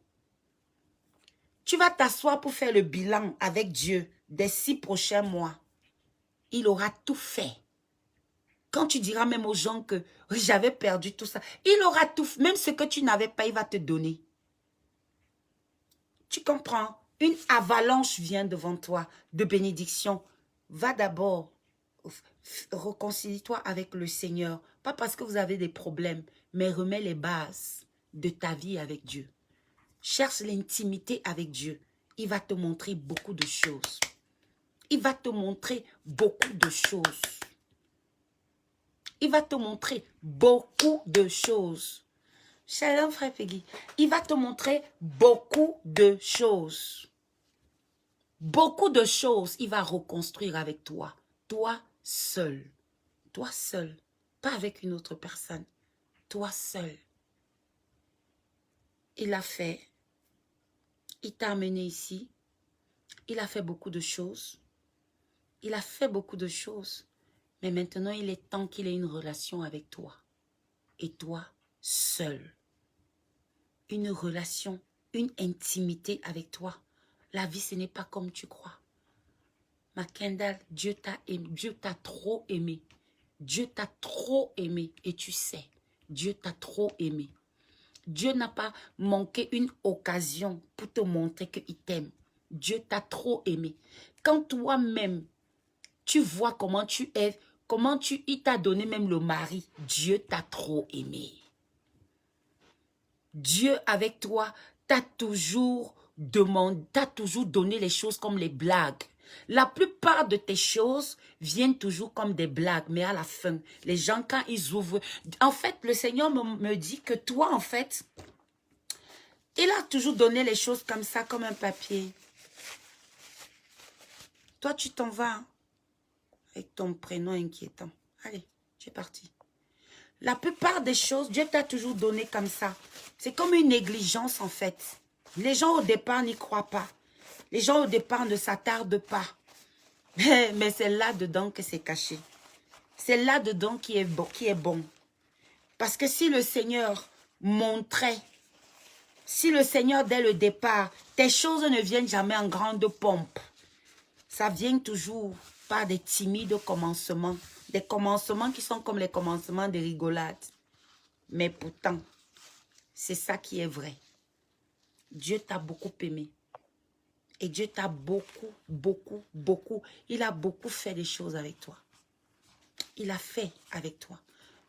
Tu vas t'asseoir pour faire le bilan avec Dieu des 6 prochains mois. Il aura tout fait. Quand tu diras même aux gens que j'avais perdu tout ça, il aura tout fait. Même ce que tu n'avais pas, il va te donner. Tu comprends? Une avalanche vient devant toi de bénédiction. Va d'abord, réconcilie-toi avec le Seigneur. Pas parce que vous avez des problèmes, mais remets les bases de ta vie avec Dieu. Cherche l'intimité avec Dieu. Il va te montrer beaucoup de choses. Il va te montrer beaucoup de choses. Il va te montrer beaucoup de choses. Shalom, frère Peggy. Il va te montrer beaucoup de choses. Beaucoup de choses. Il va reconstruire avec toi. Toi seul. Toi seul. Pas avec une autre personne. Toi seul. Il a fait. Il t'a amené ici. Il a fait beaucoup de choses. Il a fait beaucoup de choses. Mais maintenant, il est temps qu'il ait une relation avec toi. Et toi seul. Une relation, une intimité avec toi. La vie, ce n'est pas comme tu crois. Ma Kendall, Dieu t'a aimé, Dieu t'a trop aimé. Dieu t'a trop aimé. Et tu sais, Dieu t'a trop aimé. Dieu n'a pas manqué une occasion pour te montrer qu'il t'aime. Dieu t'a trop aimé. Quand toi-même, tu vois comment tu es, il t'a donné même le mari. Dieu t'a trop aimé. Dieu avec toi t'a toujours demandé, t'a toujours donné les choses comme les blagues. La plupart de tes choses viennent toujours comme des blagues, mais à la fin, les gens quand ils ouvrent... En fait, le Seigneur me dit que toi, en fait, il a toujours donné les choses comme ça, comme un papier. Toi, tu t'en vas avec ton prénom inquiétant. Allez, tu es parti. La plupart des choses, Dieu t'a toujours donné comme ça. C'est comme une négligence en fait. Les gens au départ n'y croient pas. Les gens au départ ne s'attardent pas. Mais c'est là-dedans que c'est caché. C'est là-dedans qui est bon. Parce que si le Seigneur montrait, si le Seigneur dès le départ, tes choses ne viennent jamais en grande pompe. Ça vient toujours par des timides commencements. Des commencements qui sont comme les commencements de rigolade. Mais pourtant, c'est ça qui est vrai. Dieu t'a beaucoup aimé. Et Dieu t'a beaucoup, beaucoup, beaucoup. Il a beaucoup fait des choses avec toi. Il a fait avec toi.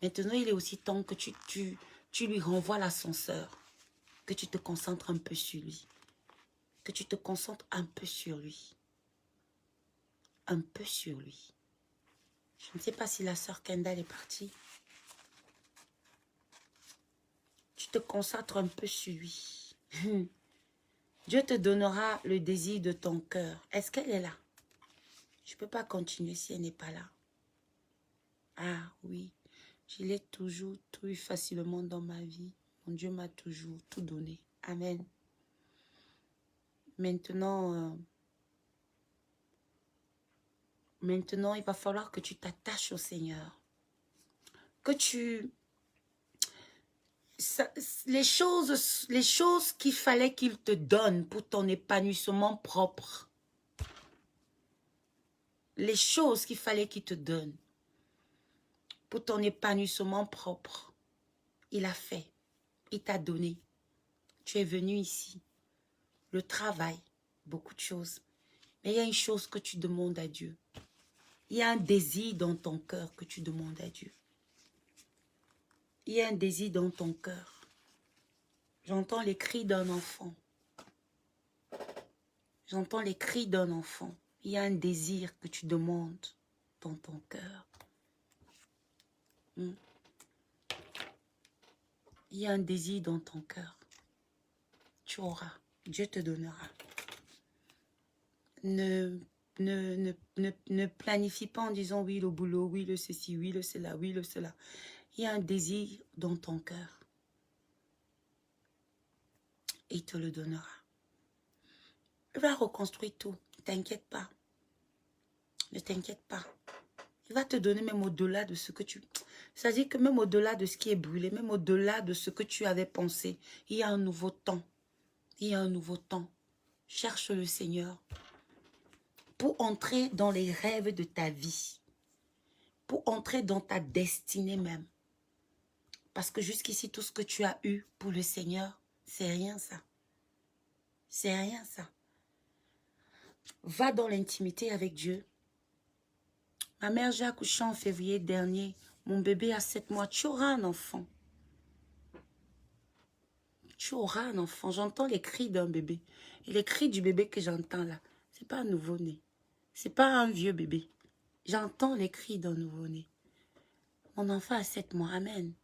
Maintenant, il est aussi temps que tu lui renvoies l'ascenseur. Que tu te concentres un peu sur lui. Que tu te concentres un peu sur lui. Un peu sur lui. Je ne sais pas si la sœur Kendall est partie. Tu te concentres un peu sur lui. Dieu te donnera le désir de ton cœur. Est-ce qu'elle est là? Je ne peux pas continuer si elle n'est pas là. Ah oui, je l'ai toujours trouvé facilement dans ma vie. Mon Dieu m'a toujours tout donné. Amen. Maintenant, maintenant, il va falloir que tu t'attaches au Seigneur. Que tu... les choses qu'il fallait qu'il te donne pour ton épanouissement propre. Les choses qu'il fallait qu'il te donne pour ton épanouissement propre. Il a fait. Il t'a donné. Tu es venu ici. Le travail, beaucoup de choses. Mais il y a une chose que tu demandes à Dieu. Il y a un désir dans ton cœur que tu demandes à Dieu. Il y a un désir dans ton cœur. J'entends les cris d'un enfant. J'entends les cris d'un enfant. Il y a un désir que tu demandes dans ton cœur. Il y a un désir dans ton cœur. Tu auras. Dieu te donnera. Ne planifie pas en disant oui le boulot, oui le ceci, oui le cela, oui le cela. Il y a un désir dans ton cœur. Et il te le donnera. Il va reconstruire tout. Ne t'inquiète pas. Ne t'inquiète pas. Il va te donner même au-delà de ce que tu... C'est-à-dire que même au-delà de ce qui est brûlé, même au-delà de ce que tu avais pensé, il y a un nouveau temps. Il y a un nouveau temps. Cherche le Seigneur pour entrer dans les rêves de ta vie. Pour entrer dans ta destinée même. Parce que jusqu'ici, tout ce que tu as eu pour le Seigneur, c'est rien ça. C'est rien ça. Va dans l'intimité avec Dieu. Ma mère, j'ai accouché en février dernier. Mon bébé a 7 mois. Tu auras un enfant. Tu auras un enfant. J'entends les cris d'un bébé. Et les cris du bébé que j'entends là, c'est pas un nouveau-né. C'est pas un vieux bébé. J'entends les cris d'un nouveau-né. Mon enfant a 7 mois. Amen.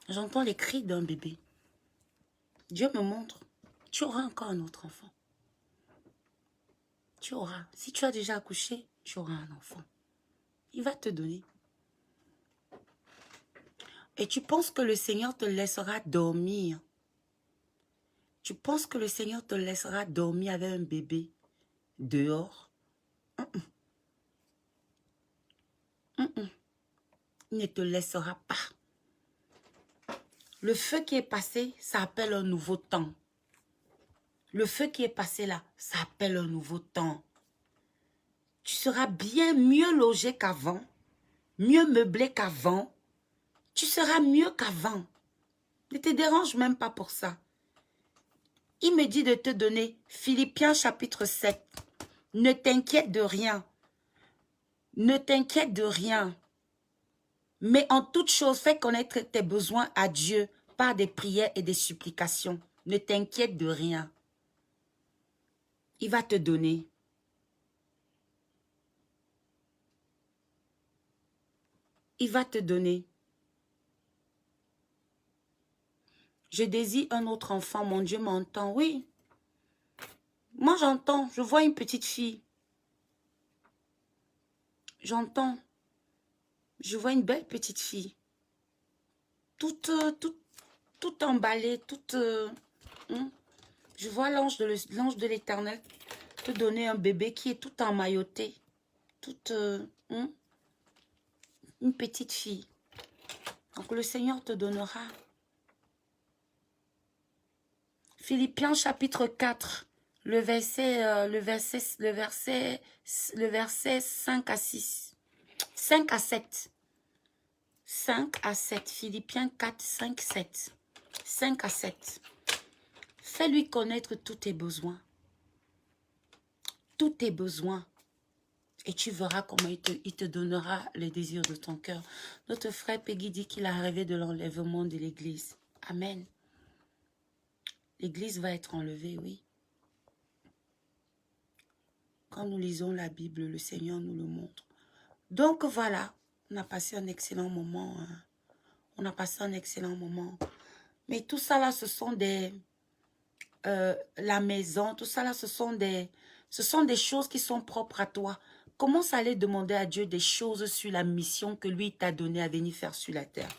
J'entends les cris d'un bébé. Dieu me montre. Tu auras encore un autre enfant. Tu auras. Si tu as déjà accouché, tu auras un enfant. Il va te donner. Et tu penses que le Seigneur te laissera dormir. Tu penses que le Seigneur te laissera dormir avec un bébé dehors. Il ne te laissera pas. Le feu qui est passé, ça appelle un nouveau temps. Le feu qui est passé là, ça appelle un nouveau temps. Tu seras bien mieux logé qu'avant, mieux meublé qu'avant. Tu seras mieux qu'avant. Ne te dérange même pas pour ça. Il me dit de te donner Philippiens chapitre 7. Ne t'inquiète de rien. Ne t'inquiète de rien. Mais en toute chose, fais connaître tes besoins à Dieu par des prières et des supplications. Ne t'inquiète de rien. Il va te donner. Il va te donner. Je désire un autre enfant. Mon Dieu m'entend. Oui. Moi, j'entends. Je vois une petite fille. J'entends. Je vois une belle petite fille. Toute emballée. Je vois l'ange de l'Éternel te donner un bébé qui est tout emmailloté. Une petite fille. Donc le Seigneur te donnera. Philippiens chapitre 4, le verset 5 à 6. 5 à 7. 5 à 7. Philippiens 4, 5, 7. 5 à 7. Fais-lui connaître tous tes besoins. Tous tes besoins. Et tu verras comment il te donnera les désirs de ton cœur. Notre frère Peggy dit qu'il a rêvé de l'enlèvement de l'église. Amen. L'église va être enlevée, oui. Quand nous lisons la Bible, le Seigneur nous le montre. Donc voilà, on a passé un excellent moment. Hein. On a passé un excellent moment. Mais tout ça là, ce sont des... la maison, tout ça là, ce sont des choses qui sont propres à toi. Commence à aller demander à Dieu des choses sur la mission que lui t'a donnée à venir faire sur la terre.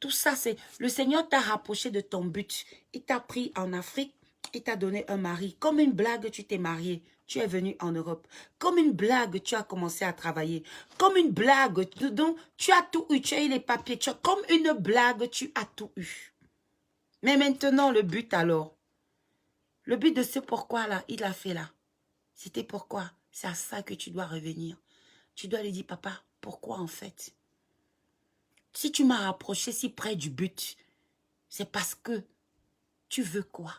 Tout ça, c'est... Le Seigneur t'a rapproché de ton but. Il t'a pris en Afrique. Il t'a donné un mari. Comme une blague, tu t'es marié. Tu es venu en Europe. Comme une blague, tu as commencé à travailler. Comme une blague, donc, tu as tout eu. Tu as eu les papiers. Comme une blague, tu as tout eu. Mais maintenant, le but alors. Le but de ce pourquoi-là, il a fait là. C'était pourquoi. C'est à ça que tu dois revenir. Tu dois lui dire, papa, pourquoi en fait? Si tu m'as rapproché si près du but, c'est parce que tu veux quoi?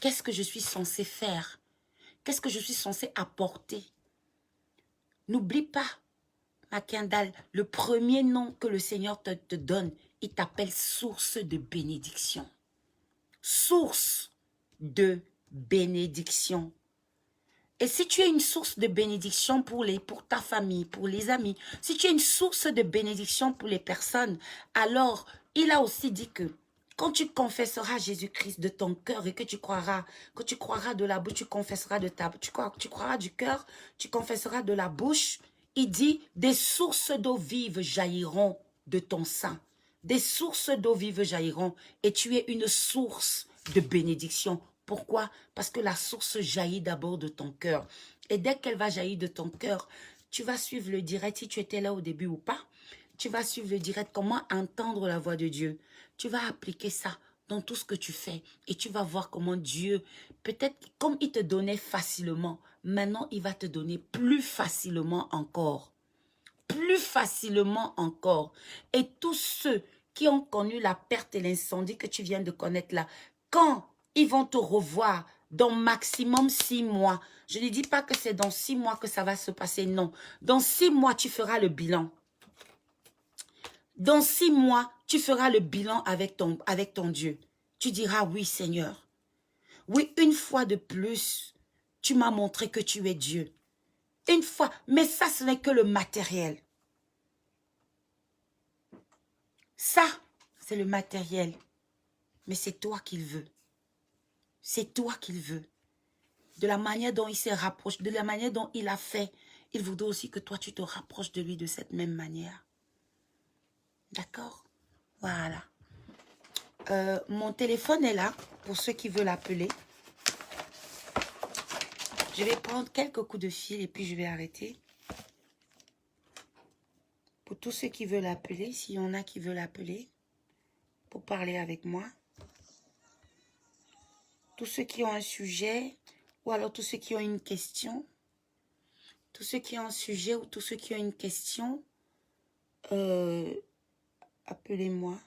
Qu'est-ce que je suis censé faire? Qu'est-ce que je suis censé apporter? N'oublie pas, Makindal, le premier nom que le Seigneur te donne, il t'appelle source de bénédiction. Source de bénédiction. Et si tu es une source de bénédiction pour ta famille, pour les amis, si tu es une source de bénédiction pour les personnes, alors il a aussi dit que quand tu confesseras Jésus-Christ de ton cœur et que tu croiras de la bouche, tu confesseras tu croiras du cœur, tu confesseras de la bouche, il dit des sources d'eau vive jailliront de ton sein. Des sources d'eau vive jailliront et tu es une source de bénédiction. Pourquoi? Parce que la source jaillit d'abord de ton cœur. Et dès qu'elle va jaillir de ton cœur, tu vas suivre le direct, si tu étais là au début ou pas. Tu vas suivre le direct, comment entendre la voix de Dieu. Tu vas appliquer ça dans tout ce que tu fais. Et tu vas voir comment Dieu, peut-être comme il te donnait facilement, maintenant il va te donner plus facilement encore. Plus facilement encore. Et tous ceux qui ont connu la perte et l'incendie que tu viens de connaître là, quand ils vont te revoir dans maximum 6 mois. Je ne dis pas que c'est dans 6 mois que ça va se passer, non. Dans 6 mois, tu feras le bilan. Dans 6 mois, tu feras le bilan avec ton Dieu. Tu diras, oui Seigneur. Oui, une fois de plus, tu m'as montré que tu es Dieu. Une fois, mais ça, ce n'est que le matériel. Ça, c'est le matériel. Mais c'est toi qu'il veut. C'est toi qu'il veut. De la manière dont il s'est rapproché, de la manière dont il a fait, il voudrait aussi que toi, tu te rapproches de lui de cette même manière. D'accord? Voilà. Mon téléphone est là, pour ceux qui veulent appeler. Je vais prendre quelques coups de fil et puis je vais arrêter. Pour tous ceux qui veulent appeler, s'il y en a qui veulent appeler, pour parler avec moi. Tous ceux qui ont un sujet, ou alors tous ceux qui ont une question. Tous ceux qui ont un sujet ou tous ceux qui ont une question, appelez-moi.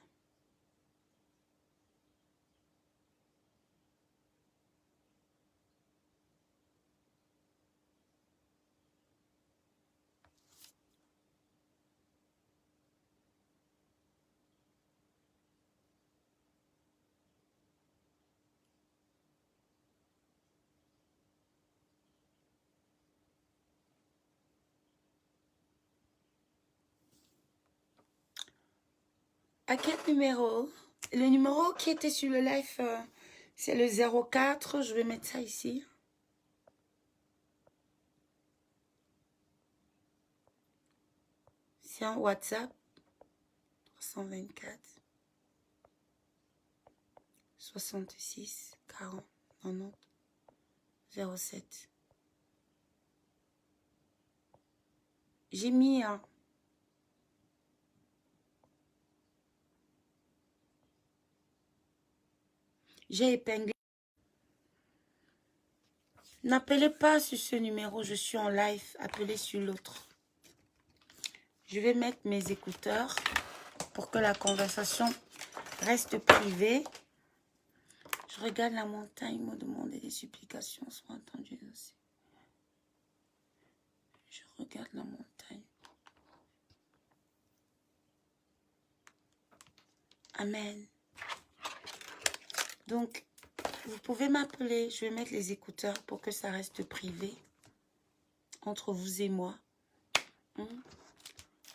À quel numéro? Le numéro qui était sur le live, c'est le 04. Je vais mettre ça ici. C'est un WhatsApp. 324 66 40 90 07. J'ai mis un... J'ai épinglé. N'appelez pas sur ce numéro, je suis en live. Appelez sur l'autre. Je vais mettre mes écouteurs pour que la conversation reste privée. Je regarde la montagne, me demander des supplications soient entendues aussi. Je regarde la montagne. Amen. Donc, vous pouvez m'appeler. Je vais mettre les écouteurs pour que ça reste privé entre vous et moi.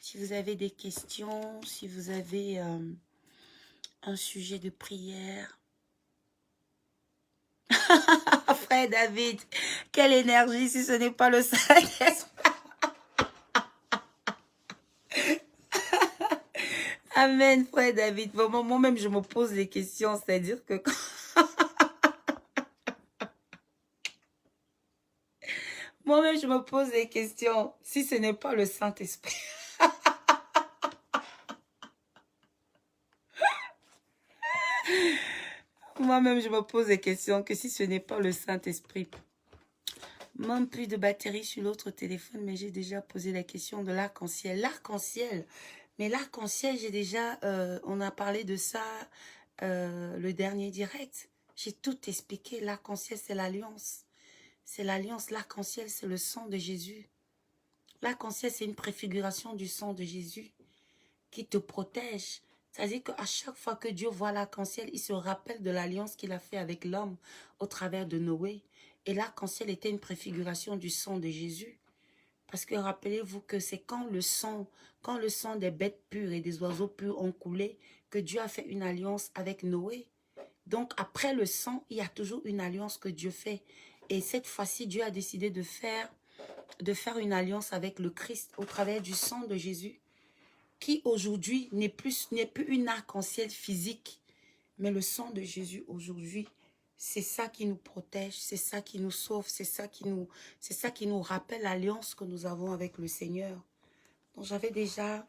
Si vous avez des questions, si vous avez un sujet de prière. Frère David, quelle énergie si ce n'est pas le Saint-Esprit. Amen, frère David. Bon, moi-même, je me pose des questions. C'est-à-dire que... Moi-même, je me pose des questions. Si ce n'est pas le Saint-Esprit. Moi-même, je me pose des questions que si ce n'est pas le Saint-Esprit. Même plus de batterie sur l'autre téléphone, mais j'ai déjà posé la question de l'arc-en-ciel. L'arc-en-ciel. Mais l'arc-en-ciel, j'ai déjà... on a parlé de ça le dernier direct. J'ai tout expliqué. L'arc-en-ciel, c'est l'alliance. C'est l'alliance. L'arc-en-ciel, c'est le sang de Jésus. L'arc-en-ciel, c'est une préfiguration du sang de Jésus qui te protège. C'est-à-dire qu'à chaque fois que Dieu voit l'arc-en-ciel, il se rappelle de l'alliance qu'il a fait avec l'homme au travers de Noé. Et l'arc-en-ciel était une préfiguration du sang de Jésus. Parce que rappelez-vous que c'est quand le sang des bêtes pures et des oiseaux purs ont coulé, que Dieu a fait une alliance avec Noé. Donc après le sang, il y a toujours une alliance que Dieu fait. Et cette fois-ci, Dieu a décidé de faire une alliance avec le Christ au travers du sang de Jésus, qui aujourd'hui n'est plus une arc-en-ciel physique, mais le sang de Jésus aujourd'hui, c'est ça qui nous protège, c'est ça qui nous sauve, c'est ça qui nous rappelle l'alliance que nous avons avec le Seigneur. Donc j'avais déjà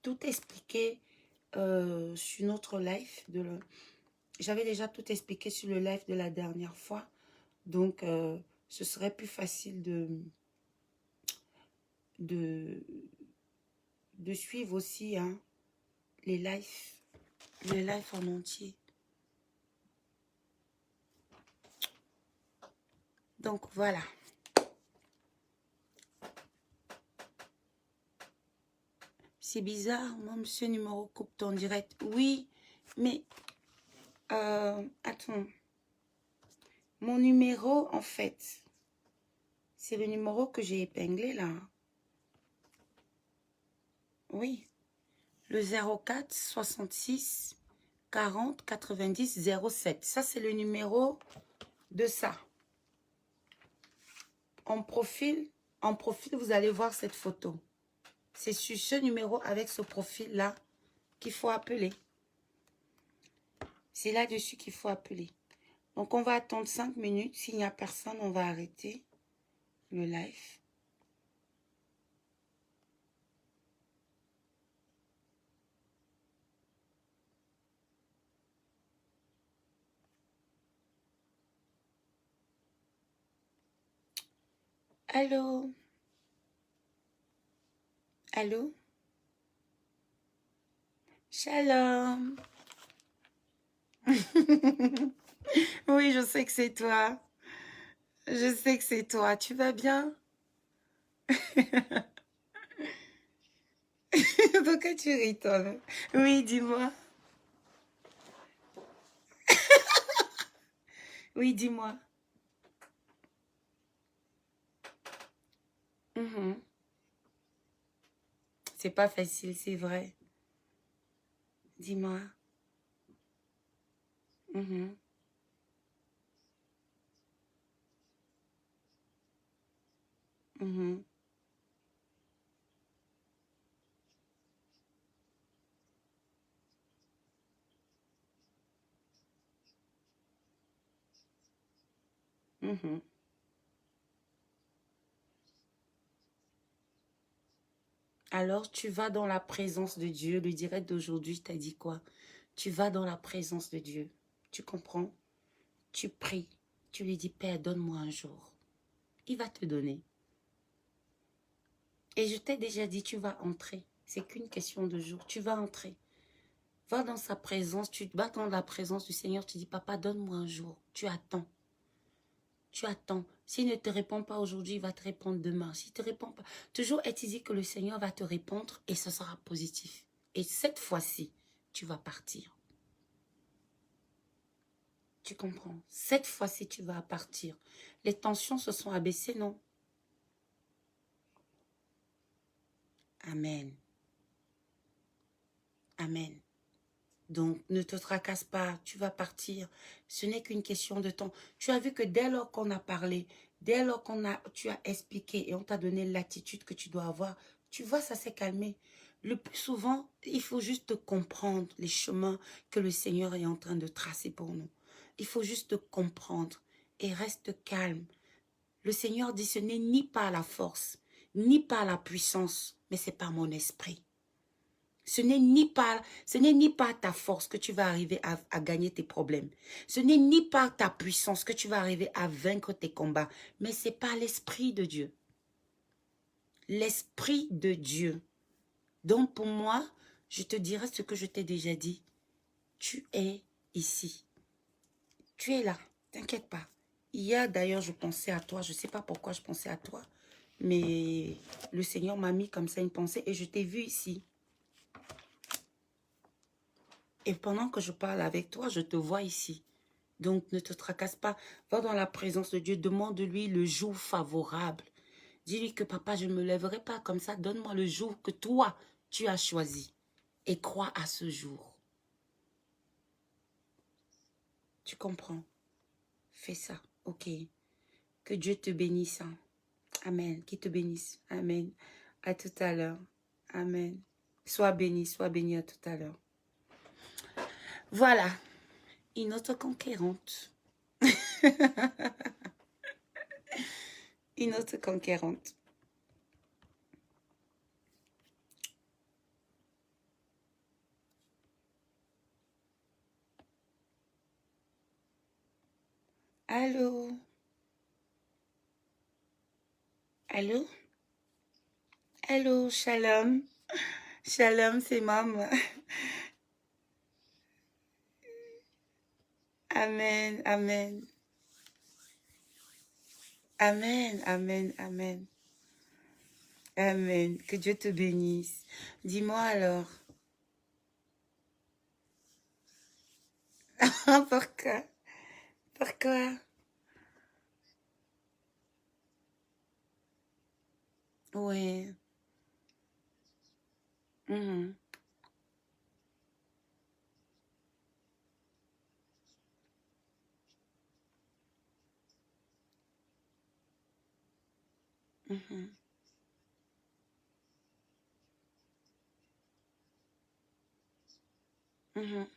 tout expliqué sur notre live, j'avais déjà tout expliqué sur le live de la dernière fois, donc ce serait plus facile de suivre aussi hein, les lives en entier. Donc voilà. C'est bizarre, moi, monsieur numéro coupe ton direct. Oui, mais attends. Mon numéro, en fait, c'est le numéro que j'ai épinglé là. Oui. Le 04 66 40 90 07. Ça, c'est le numéro de ça. En profil, vous allez voir cette photo. C'est sur ce numéro avec ce profil-là qu'il faut appeler. C'est là-dessus qu'il faut appeler. Donc, on va attendre 5 minutes. S'il n'y a personne, on va arrêter le live. Allô? Allô? Shalom. Oui, je sais que c'est toi. Je sais que c'est toi. Tu vas bien? Pourquoi tu ris, toi? Oui, dis-moi. Oui, dis-moi. C'est pas facile, c'est vrai. Dis-moi. Mhm. Mhm. Mhm. Alors, tu vas dans la présence de Dieu. Le direct d'aujourd'hui t'a dit quoi? Tu vas dans la présence de Dieu. Tu comprends? Tu pries. Tu lui dis, Père, donne-moi un jour. Il va te donner. Et je t'ai déjà dit, tu vas entrer. C'est qu'une question de jour. Tu vas entrer. Va dans sa présence. Tu vas dans la présence du Seigneur. Tu dis, Papa, donne-moi un jour. Tu attends. Tu attends. S'il ne te répond pas aujourd'hui, il va te répondre demain. S'il ne te répond pas, toujours est-il dit que le Seigneur va te répondre et ce sera positif. Et cette fois-ci, tu vas partir. Tu comprends? Cette fois-ci, tu vas partir. Les tensions se sont abaissées, non? Amen. Amen. Donc, ne te tracasse pas, tu vas partir. Ce n'est qu'une question de temps. Tu as vu que dès lors qu'on a parlé, dès lors tu as expliqué et on t'a donné l'attitude que tu dois avoir, tu vois, ça s'est calmé. Le plus souvent, il faut juste comprendre les chemins que le Seigneur est en train de tracer pour nous. Il faut juste comprendre et reste calme. Le Seigneur dit, ce n'est ni par la force, ni par la puissance, mais c'est par mon esprit. Ce n'est ni par ta force que tu vas arriver à gagner tes problèmes. Ce n'est ni par ta puissance que tu vas arriver à vaincre tes combats, mais c'est par l'Esprit de Dieu. L'Esprit de Dieu. Donc pour moi, je te dirai ce que je t'ai déjà dit. Tu es ici. Tu es là. T'inquiète pas. Hier d'ailleurs, je pensais à toi. Je ne sais pas pourquoi je pensais à toi. Mais le Seigneur m'a mis comme ça une pensée et je t'ai vu ici. Et pendant que je parle avec toi, je te vois ici. Donc ne te tracasse pas. Va dans la présence de Dieu. Demande-lui le jour favorable. Dis-lui que papa, je ne me lèverai pas comme ça. Donne-moi le jour que toi, tu as choisi. Et crois à ce jour. Tu comprends? Fais ça, ok. Que Dieu te bénisse. Amen. Qu'il te bénisse. Amen. À tout à l'heure. Amen. Sois béni à tout à l'heure. Voilà. Une autre conquérante. Une autre conquérante. Allô? Allô? Allô, shalom. Shalom, c'est maman. Amen, amen. Amen, amen, amen. Amen. Que Dieu te bénisse. Dis-moi alors. Pourquoi? Pourquoi? Oui. Mhm, mhm, mhm,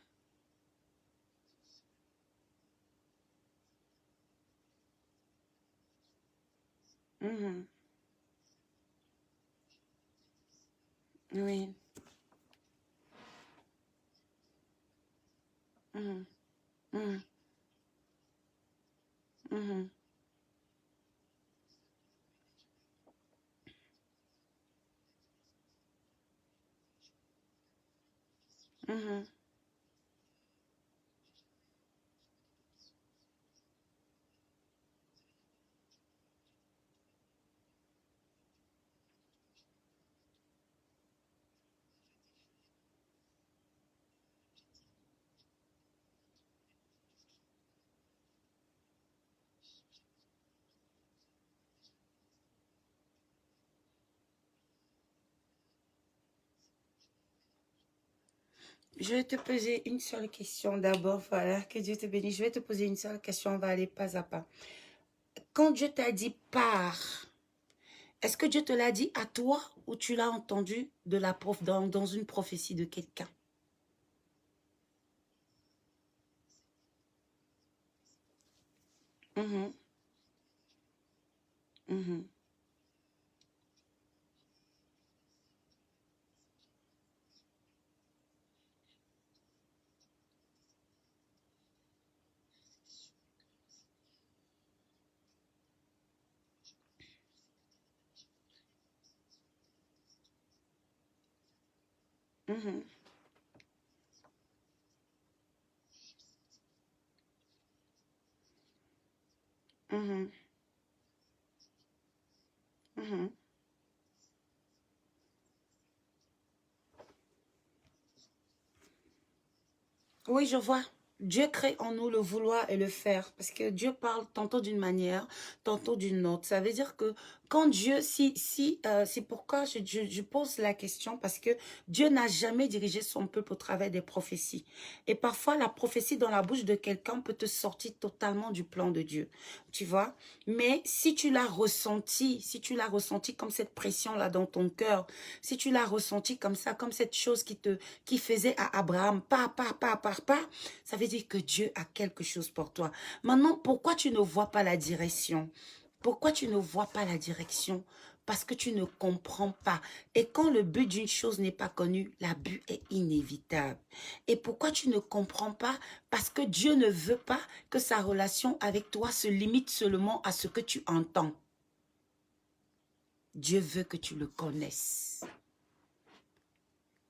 mhm. Oui. Mhm, mhm, mhm, mhm. Je vais te poser une seule question d'abord. Voilà, que Dieu te bénisse. Je vais te poser une seule question. On va aller pas à pas. Quand Dieu t'a dit pars, est-ce que Dieu te l'a dit à toi ou tu l'as entendu de la dans une prophétie de quelqu'un? Mhm, mhm, mhm, mhm, mhm. Oui, je vois. Dieu crée en nous le vouloir et le faire. Parce que Dieu parle tantôt d'une manière, tantôt d'une autre. Ça veut dire que Quand Dieu, c'est pourquoi je pose la question, parce que Dieu n'a jamais dirigé son peuple au travers des prophéties. Et parfois, la prophétie dans la bouche de quelqu'un peut te sortir totalement du plan de Dieu. Tu vois? Mais si tu l'as ressenti, comme cette pression-là dans ton cœur, si tu l'as ressenti comme ça, comme cette chose qui faisait à Abraham, pas, ça veut dire que Dieu a quelque chose pour toi. Maintenant, pourquoi tu ne vois pas la direction? Pourquoi tu ne vois pas la direction? Parce que tu ne comprends pas. Et quand le but d'une chose n'est pas connu, l'abus est inévitable. Et pourquoi tu ne comprends pas? Parce que Dieu ne veut pas que sa relation avec toi se limite seulement à ce que tu entends. Dieu veut que tu le connaisses.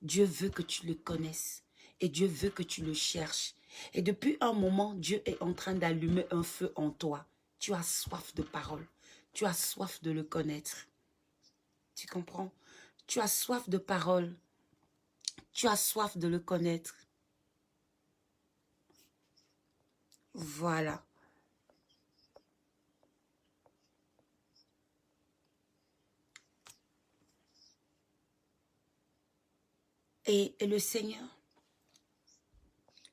Dieu veut que tu le connaisses. Et Dieu veut que tu le cherches. Et depuis un moment, Dieu est en train d'allumer un feu en toi. Tu as soif de parole. Tu as soif de le connaître. Tu comprends? Tu as soif de parole. Tu as soif de le connaître. Voilà. Et le Seigneur,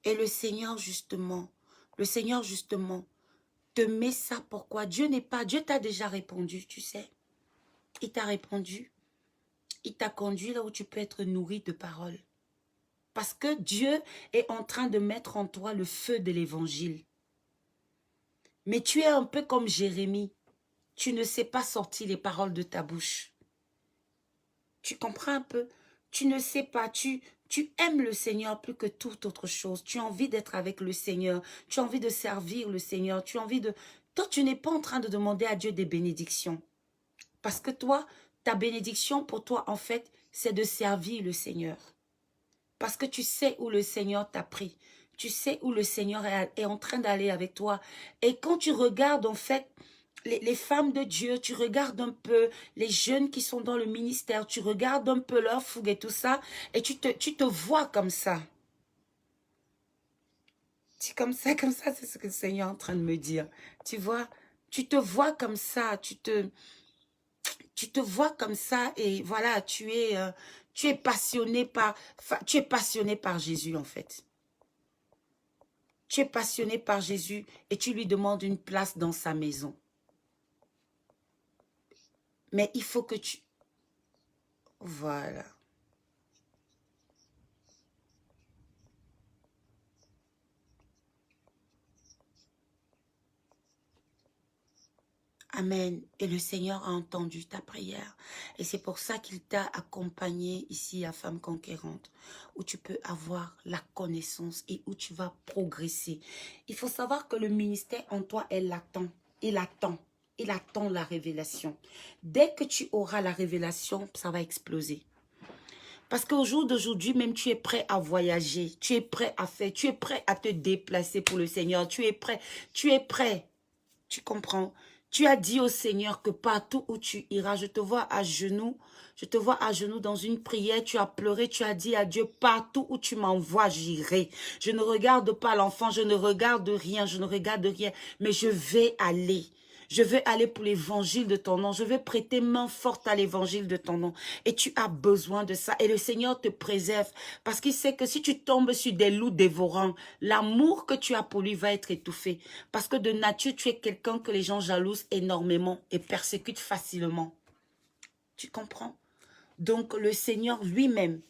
le Seigneur justement, te met ça pourquoi? Dieu t'a déjà répondu, tu sais. Il t'a répondu. Il t'a conduit là où tu peux être nourri de parole. Parce que Dieu est en train de mettre en toi le feu de l'évangile. Mais tu es un peu comme Jérémie. Tu ne sais pas sortir les paroles de ta bouche. Tu comprends un peu? Tu ne sais pas, tu aimes le Seigneur plus que toute autre chose. Tu as envie d'être avec le Seigneur. Tu as envie de servir le Seigneur. Tu as envie de... Toi, tu n'es pas en train de demander à Dieu des bénédictions. Parce que toi, ta bénédiction pour toi, en fait, c'est de servir le Seigneur. Parce que tu sais où le Seigneur t'a pris. Tu sais où le Seigneur est en train d'aller avec toi. Et quand tu regardes, en fait, les femmes de Dieu, tu regardes un peu les jeunes qui sont dans le ministère, tu regardes un peu leur fougue et tout ça, et tu te vois comme ça. C'est comme ça, c'est ce que le Seigneur est en train de me dire. Tu vois, tu te vois comme ça, tu te vois comme ça, et voilà, tu es passionné par Jésus, en fait. Tu es passionné par Jésus et tu lui demandes une place dans sa maison. Mais il faut que tu... Voilà. Amen. Et le Seigneur a entendu ta prière. Et c'est pour ça qu'il t'a accompagné ici à Femme Conquérante, où tu peux avoir la connaissance et où tu vas progresser. Il faut savoir que le ministère en toi, elle l'attend. Il attend. Il attend la révélation. Dès que tu auras la révélation, ça va exploser. Parce qu'au jour d'aujourd'hui, même tu es prêt à voyager, tu es prêt à faire, tu es prêt à te déplacer pour le Seigneur, tu es prêt, tu comprends? Tu as dit au Seigneur que partout où tu iras, je te vois à genoux dans une prière, tu as pleuré, tu as dit à Dieu, partout où tu m'envoies, j'irai. Je ne regarde pas l'enfant, je ne regarde rien, mais je vais aller. Je veux aller pour l'évangile de ton nom. Je veux prêter main forte à l'évangile de ton nom. Et tu as besoin de ça. Et le Seigneur te préserve. Parce qu'il sait que si tu tombes sur des loups dévorants, l'amour que tu as pour lui va être étouffé. Parce que de nature, tu es quelqu'un que les gens jalousent énormément et persécutent facilement. Tu comprends? Donc le Seigneur lui-même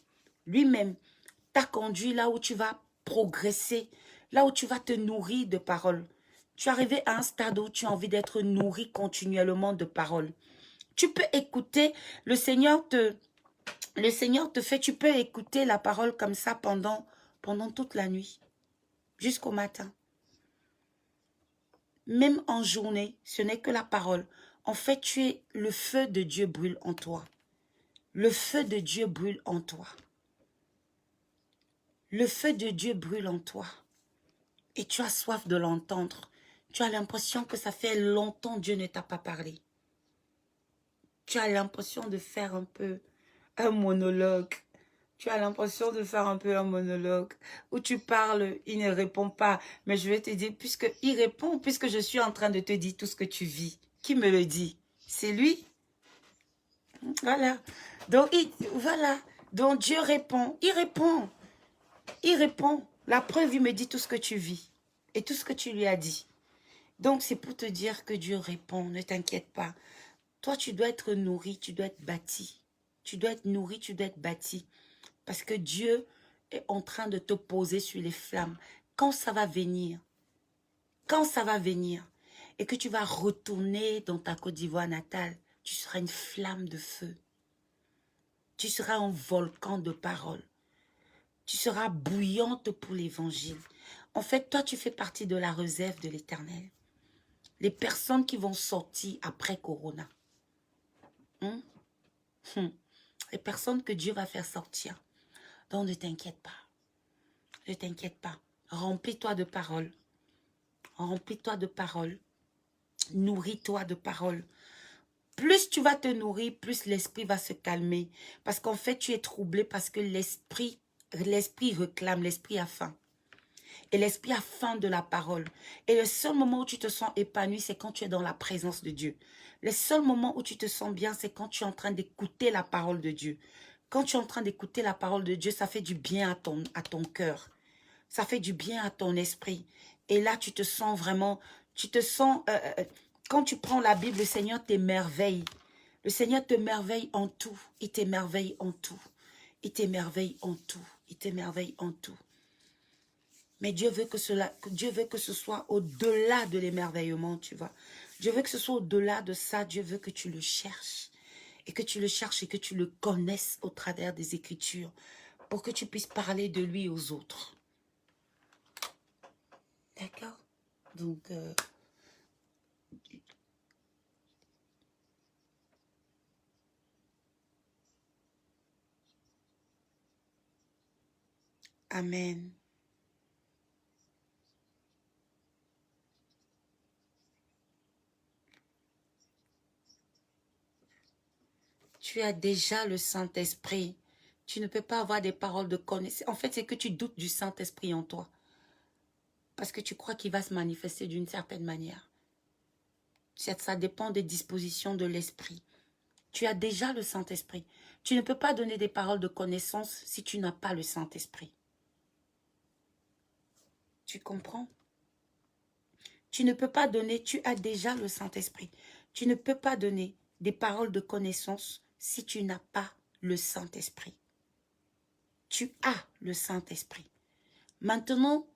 t'a conduit là où tu vas progresser, là où tu vas te nourrir de paroles. Tu es arrivé à un stade où tu as envie d'être nourri continuellement de paroles. Tu peux écouter, le Seigneur te fait, tu peux écouter la parole comme ça pendant toute la nuit, jusqu'au matin. Même en journée, ce n'est que la parole. En fait, le feu de Dieu brûle en toi. Le feu de Dieu brûle en toi. Le feu de Dieu brûle en toi. Et tu as soif de l'entendre. Tu as l'impression que ça fait longtemps que Dieu ne t'a pas parlé. Tu as l'impression de faire un peu un monologue. Tu as l'impression de faire un peu un monologue où tu parles, il ne répond pas. Mais je vais te dire, puisqu'il répond, puisque je suis en train de te dire tout ce que tu vis. Qui me le dit? C'est lui. Voilà. Donc, voilà. Donc, Dieu répond. Il répond. Il répond. La preuve, il me dit tout ce que tu vis et tout ce que tu lui as dit. Donc, c'est pour te dire que Dieu répond. Ne t'inquiète pas. Toi, tu dois être nourri, tu dois être bâti. Tu dois être nourri, tu dois être bâti. Parce que Dieu est en train de te poser sur les flammes. Quand ça va venir, et que tu vas retourner dans ta Côte d'Ivoire natale, tu seras une flamme de feu. Tu seras un volcan de paroles. Tu seras bouillante pour l'évangile. En fait, toi, tu fais partie de la réserve de l'Éternel. Les personnes qui vont sortir après Corona. Les personnes que Dieu va faire sortir. Donc, ne t'inquiète pas. Ne t'inquiète pas. Remplis-toi de paroles. Remplis-toi de paroles. Nourris-toi de paroles. Plus tu vas te nourrir, plus l'esprit va se calmer. Parce qu'en fait, tu es troublé parce que l'esprit réclame, l'esprit a faim. Et l'esprit a faim de la parole. Et le seul moment où tu te sens épanoui, c'est quand tu es dans la présence de Dieu. Le seul moment où tu te sens bien, c'est quand tu es en train d'écouter la parole de Dieu. Quand tu es en train d'écouter la parole de Dieu, ça fait du bien à ton cœur. Ça fait du bien à ton esprit. Et là, tu te sens vraiment, quand tu prends la Bible, le Seigneur t'émerveille. Le Seigneur t'émerveille en tout. Il t'émerveille en tout. Il t'émerveille en tout. Il t'émerveille en tout. Mais Dieu veut que ce soit au-delà de l'émerveillement, tu vois. Dieu veut que ce soit au-delà de ça. Dieu veut que tu le cherches. Et que tu le cherches et que tu le connaisses au travers des Écritures. Pour que tu puisses parler de lui aux autres. D'accord? Donc, amen. Tu as déjà le Saint-Esprit. Tu ne peux pas avoir des paroles de connaissance. En fait, c'est que tu doutes du Saint-Esprit en toi. Parce que tu crois qu'il va se manifester d'une certaine manière. Ça dépend des dispositions de l'Esprit. Tu as déjà le Saint-Esprit. Tu ne peux pas donner des paroles de connaissance si tu n'as pas le Saint-Esprit. Tu comprends? Tu ne peux pas donner, tu as déjà le Saint-Esprit. Tu ne peux pas donner des paroles de connaissance si tu n'as pas le Saint-Esprit. Tu as le Saint-Esprit. Maintenant,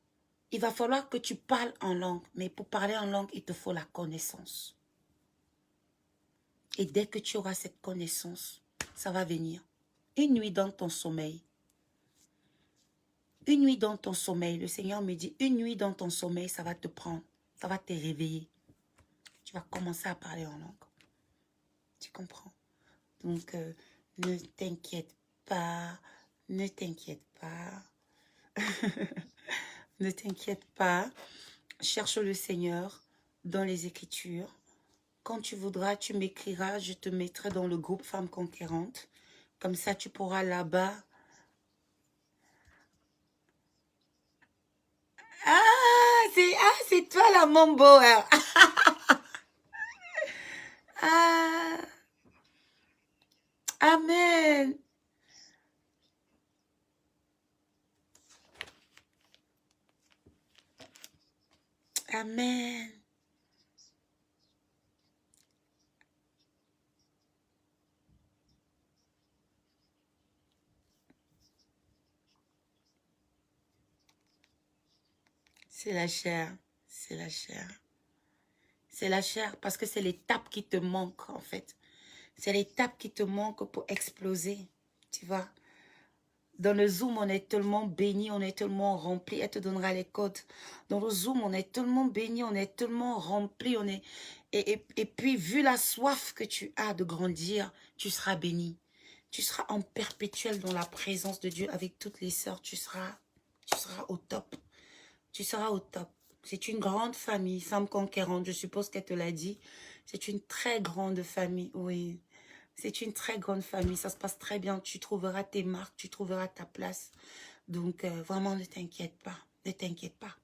il va falloir que tu parles en langue. Mais pour parler en langue, il te faut la connaissance. Et dès que tu auras cette connaissance, ça va venir. Une nuit dans ton sommeil. Une nuit dans ton sommeil. Le Seigneur me dit, une nuit dans ton sommeil, ça va te prendre. Ça va te réveiller. Tu vas commencer à parler en langue. Tu comprends? Donc, ne t'inquiète pas. Ne t'inquiète pas. Ne t'inquiète pas. Cherche le Seigneur dans les Écritures. Quand tu voudras, tu m'écriras. Je te mettrai dans le groupe Femmes Conquérantes. Comme ça, tu pourras là-bas. C'est toi la Mambo. Hein. Ah, amen. Amen. C'est la chair. C'est la chair. C'est la chair parce que c'est l'étape qui te manque en fait. C'est l'étape qui te manque pour exploser. Tu vois. Dans le Zoom, on est tellement béni, on est tellement rempli. Elle te donnera les codes. Dans le Zoom, on est tellement béni, on est tellement rempli. Et puis, vu la soif que tu as de grandir, tu seras béni. Tu seras en perpétuel dans la présence de Dieu avec toutes les sœurs. Tu seras au top. Tu seras au top. C'est une grande famille, Femme Conquérante. Je suppose qu'elle te l'a dit. C'est une très grande famille, oui. C'est une très grande famille, ça se passe très bien. Tu trouveras tes marques, tu trouveras ta place. Donc, vraiment, ne t'inquiète pas. Ne t'inquiète pas.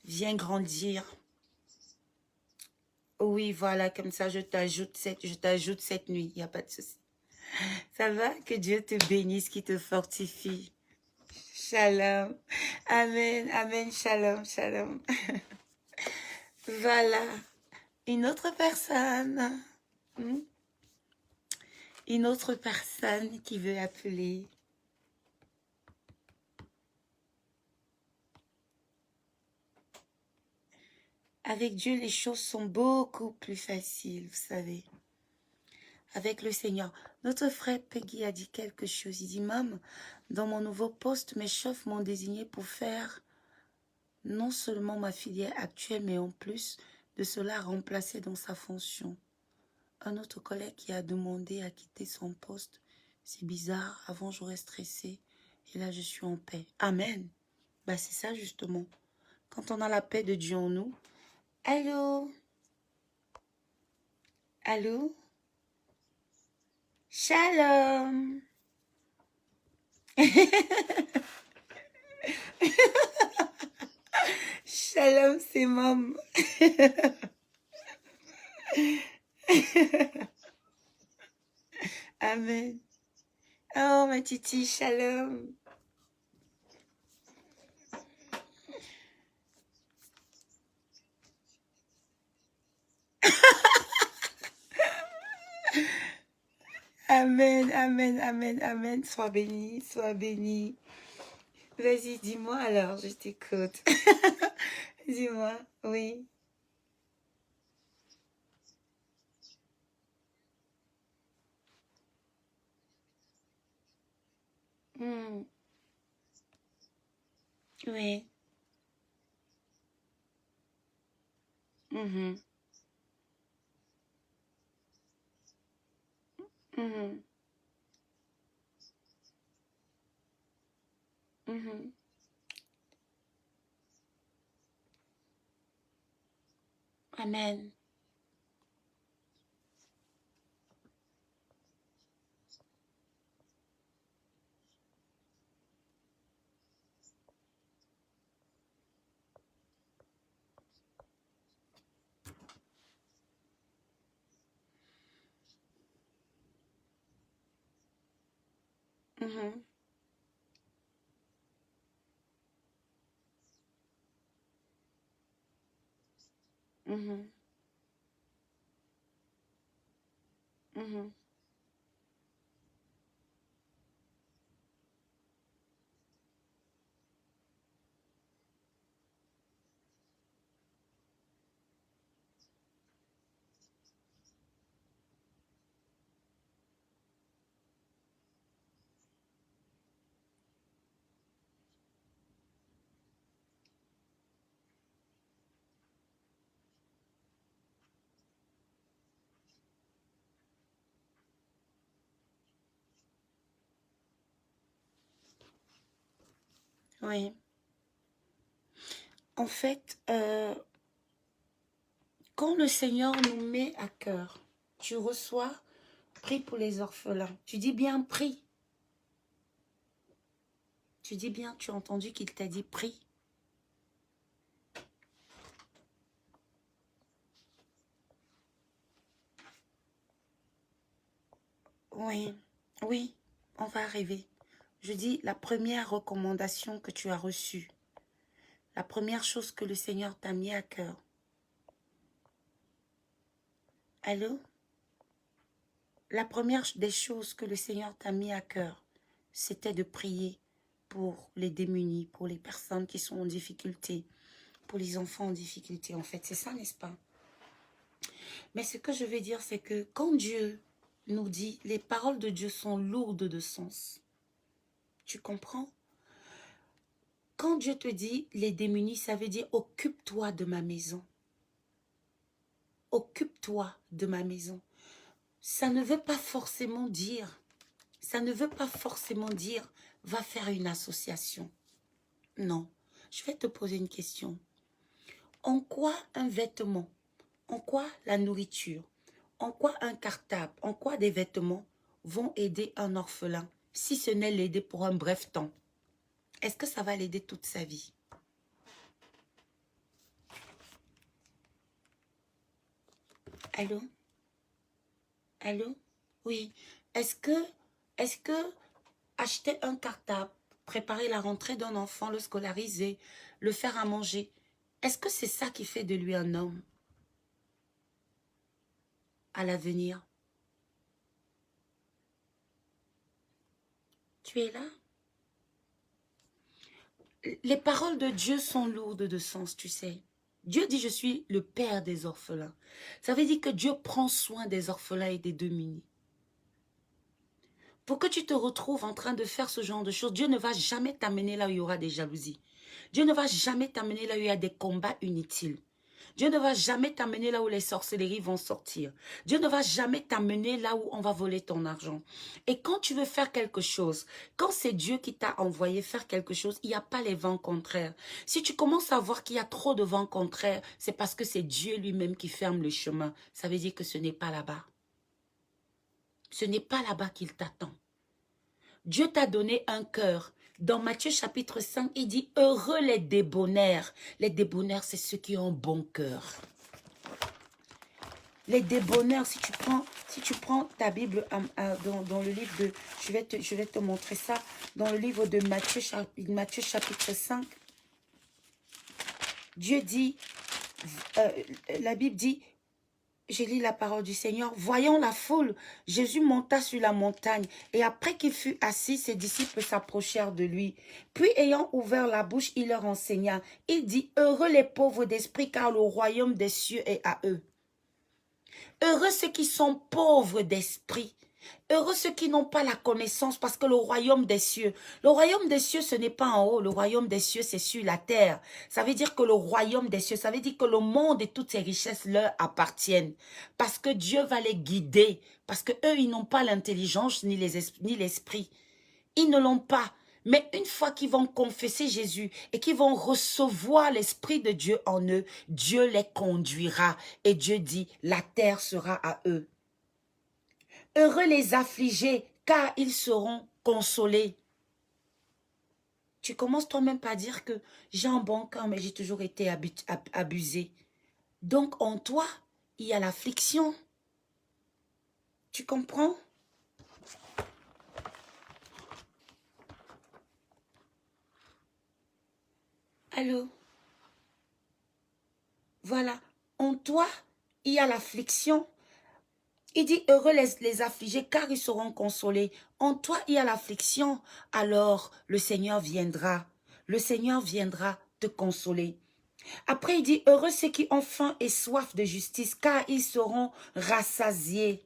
Viens grandir. Oui, voilà, comme ça, je t'ajoute cette nuit. Il n'y a pas de souci. Ça va? Que Dieu te bénisse, qui te fortifie. Shalom. Amen, amen, shalom, shalom. Voilà. Une autre personne. Hmm? Une autre personne qui veut appeler. Avec Dieu, les choses sont beaucoup plus faciles, vous savez. Avec le Seigneur. Notre frère Peggy a dit quelque chose. Il dit, Maman, dans mon nouveau poste, mes chefs m'ont désigné pour faire non seulement ma filière actuelle, mais en plus de cela remplacer dans sa fonction. Un autre collègue qui a demandé à quitter son poste. C'est bizarre, avant j'aurais stressé et là je suis en paix. Amen. Bah c'est ça justement. Quand on a la paix de Dieu en nous. Allô? Allô? Shalom. Shalom, c'est maman. Amen. Oh, ma titi, shalom. Amen, amen, amen, amen. Sois béni, sois béni. Vas-y, dis-moi alors, je t'écoute. Dis-moi, oui. Hmm, oui. Mhm, mhm, mhm. Amen. Mhm, mhm, mhm. Oui. En fait, quand le Seigneur nous met à cœur, tu reçois, prie pour les orphelins. Tu dis bien prie. Tu dis bien, tu as entendu qu'il t'a dit prie. Oui, oui, on va arriver. Je dis la première recommandation que tu as reçue. La première chose que le Seigneur t'a mis à cœur. Allô? La première des choses que le Seigneur t'a mis à cœur, c'était de prier pour les démunis, pour les personnes qui sont en difficulté, pour les enfants en difficulté. En fait, c'est ça, n'est-ce pas? Mais ce que je veux dire, c'est que quand Dieu nous dit, les paroles de Dieu sont lourdes de sens. Tu comprends? Quand Dieu te dit les démunis, ça veut dire occupe-toi de ma maison. Occupe-toi de ma maison. Ça ne veut pas forcément dire, va faire une association. Non. Je vais te poser une question. En quoi un vêtement, en quoi la nourriture, en quoi un cartable, en quoi des vêtements vont aider un orphelin, si ce n'est l'aider pour un bref temps? Est-ce que ça va l'aider toute sa vie? Allô? Allô? Oui. est-ce que acheter un cartable, préparer la rentrée d'un enfant, le scolariser, le faire à manger, est-ce que c'est ça qui fait de lui un homme à l'avenir? Tu es là? Les paroles de Dieu sont lourdes de sens, tu sais. Dieu dit, je suis le père des orphelins. Ça veut dire que Dieu prend soin des orphelins et des démunis. Pour que tu te retrouves en train de faire ce genre de choses, Dieu ne va jamais t'amener là où il y aura des jalousies. Dieu ne va jamais t'amener là où il y a des combats inutiles. Dieu ne va jamais t'amener là où les sorcelleries vont sortir. Dieu ne va jamais t'amener là où on va voler ton argent. Et quand tu veux faire quelque chose, quand c'est Dieu qui t'a envoyé faire quelque chose, il n'y a pas les vents contraires. Si tu commences à voir qu'il y a trop de vents contraires, c'est parce que c'est Dieu lui-même qui ferme le chemin. Ça veut dire que ce n'est pas là-bas. Ce n'est pas là-bas qu'il t'attend. Dieu t'a donné un cœur. Dans Matthieu chapitre 5, il dit « Heureux les débonnaires ». Les débonnaires, c'est ceux qui ont un bon cœur. Les débonnaires, si tu prends ta Bible dans le livre de... Je vais te montrer ça. Dans le livre de Matthieu chapitre 5, Dieu dit, la Bible dit, je lis la parole du Seigneur. Voyant la foule, Jésus monta sur la montagne. Et après qu'il fut assis, ses disciples s'approchèrent de lui. Puis, ayant ouvert la bouche, il leur enseigna. Il dit, heureux les pauvres d'esprit, car le royaume des cieux est à eux. Heureux ceux qui sont pauvres d'esprit. Heureux ceux qui n'ont pas la connaissance, parce que le royaume des cieux, ce n'est pas en haut, le royaume des cieux, c'est sur la terre. Ça veut dire que le royaume des cieux, ça veut dire que le monde et toutes ses richesses leur appartiennent. Parce que Dieu va les guider, parce que eux, ils n'ont pas l'intelligence ni l'esprit. Ils ne l'ont pas. Mais une fois qu'ils vont confesser Jésus et qu'ils vont recevoir l'Esprit de Dieu en eux, Dieu les conduira. Et Dieu dit, la terre sera à eux. Heureux les affligés, car ils seront consolés. Tu commences toi-même par dire que j'ai un bon cœur, mais j'ai toujours été abusé. Donc en toi, il y a l'affliction. Tu comprends? Allô? Voilà. En toi, il y a l'affliction. Il dit, heureux les affligés, car ils seront consolés. En toi, il y a l'affliction. Alors, le Seigneur viendra. Le Seigneur viendra te consoler. Après, il dit, heureux ceux qui ont faim et soif de justice, car ils seront rassasiés.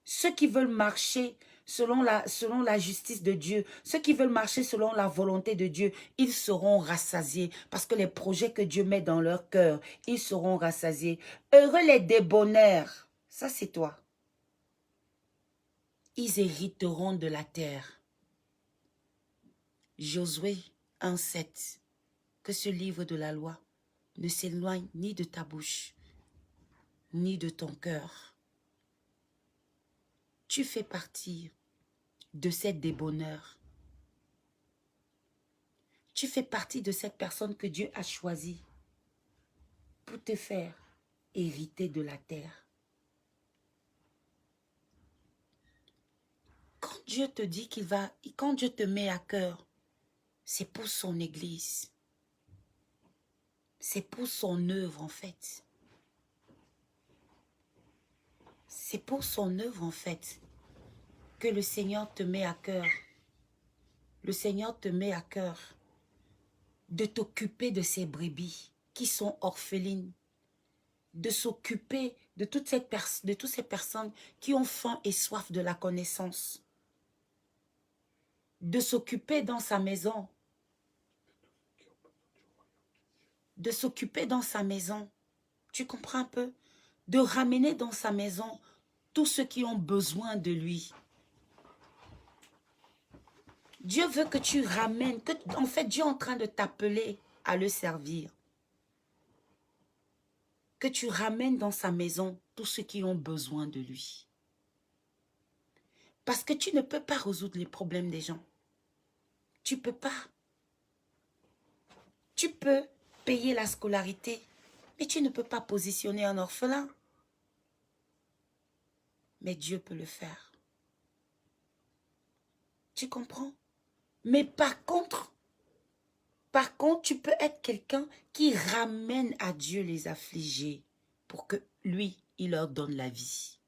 Ceux qui veulent marcher selon la justice de Dieu, ceux qui veulent marcher selon la volonté de Dieu, ils seront rassasiés. Parce que les projets que Dieu met dans leur cœur, ils seront rassasiés. Heureux les débonnaires. Ça, c'est toi. Ils hériteront de la terre. Josué 1,7. Que ce livre de la loi ne s'éloigne ni de ta bouche, ni de ton cœur. Tu fais partie de cette débonneur. Tu fais partie de cette personne que Dieu a choisie pour te faire hériter de la terre. Quand Dieu te dit quand Dieu te met à cœur, c'est pour son église. C'est pour son œuvre en fait. C'est pour son œuvre en fait que le Seigneur te met à cœur. Le Seigneur te met à cœur de t'occuper de ces brebis qui sont orphelines, de s'occuper de toutes ces personnes qui ont faim et soif de la connaissance, de s'occuper dans sa maison, tu comprends un peu, de ramener dans sa maison tous ceux qui ont besoin de lui. Dieu veut que tu ramènes, en fait Dieu est en train de t'appeler à le servir. Que tu ramènes dans sa maison tous ceux qui ont besoin de lui. Parce que tu ne peux pas résoudre les problèmes des gens. Tu ne peux pas. Tu peux payer la scolarité, mais tu ne peux pas positionner un orphelin. Mais Dieu peut le faire. Tu comprends? Mais par contre, tu peux être quelqu'un qui ramène à Dieu les affligés pour que lui, il leur donne la vie.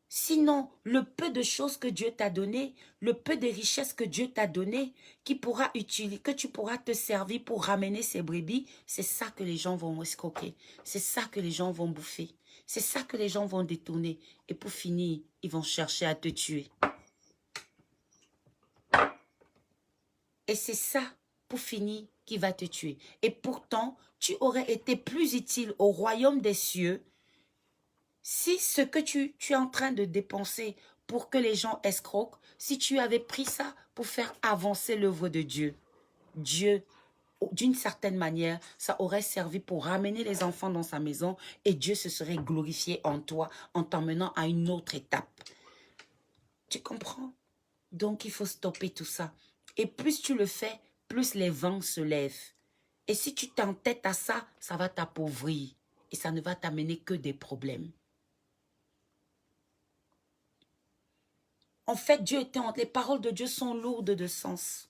Sinon, le peu de choses que Dieu t'a donné, le peu de richesses que Dieu t'a donné, que tu pourras te servir pour ramener ces brebis, c'est ça que les gens vont escroquer. C'est ça que les gens vont bouffer. C'est ça que les gens vont détourner. Et pour finir, ils vont chercher à te tuer. Et c'est ça, pour finir, qui va te tuer. Et pourtant, tu aurais été plus utile au royaume des cieux si ce que tu es en train de dépenser pour que les gens escroquent, si tu avais pris ça pour faire avancer l'œuvre de Dieu. Dieu, d'une certaine manière, ça aurait servi pour ramener les enfants dans sa maison et Dieu se serait glorifié en toi en t'emmenant à une autre étape. Tu comprends? Donc, il faut stopper tout ça. Et plus tu le fais, plus les vents se lèvent. Et si tu t'entêtes à ça, ça va t'appauvrir. Et ça ne va t'amener que des problèmes. En fait, les paroles de Dieu sont lourdes de sens.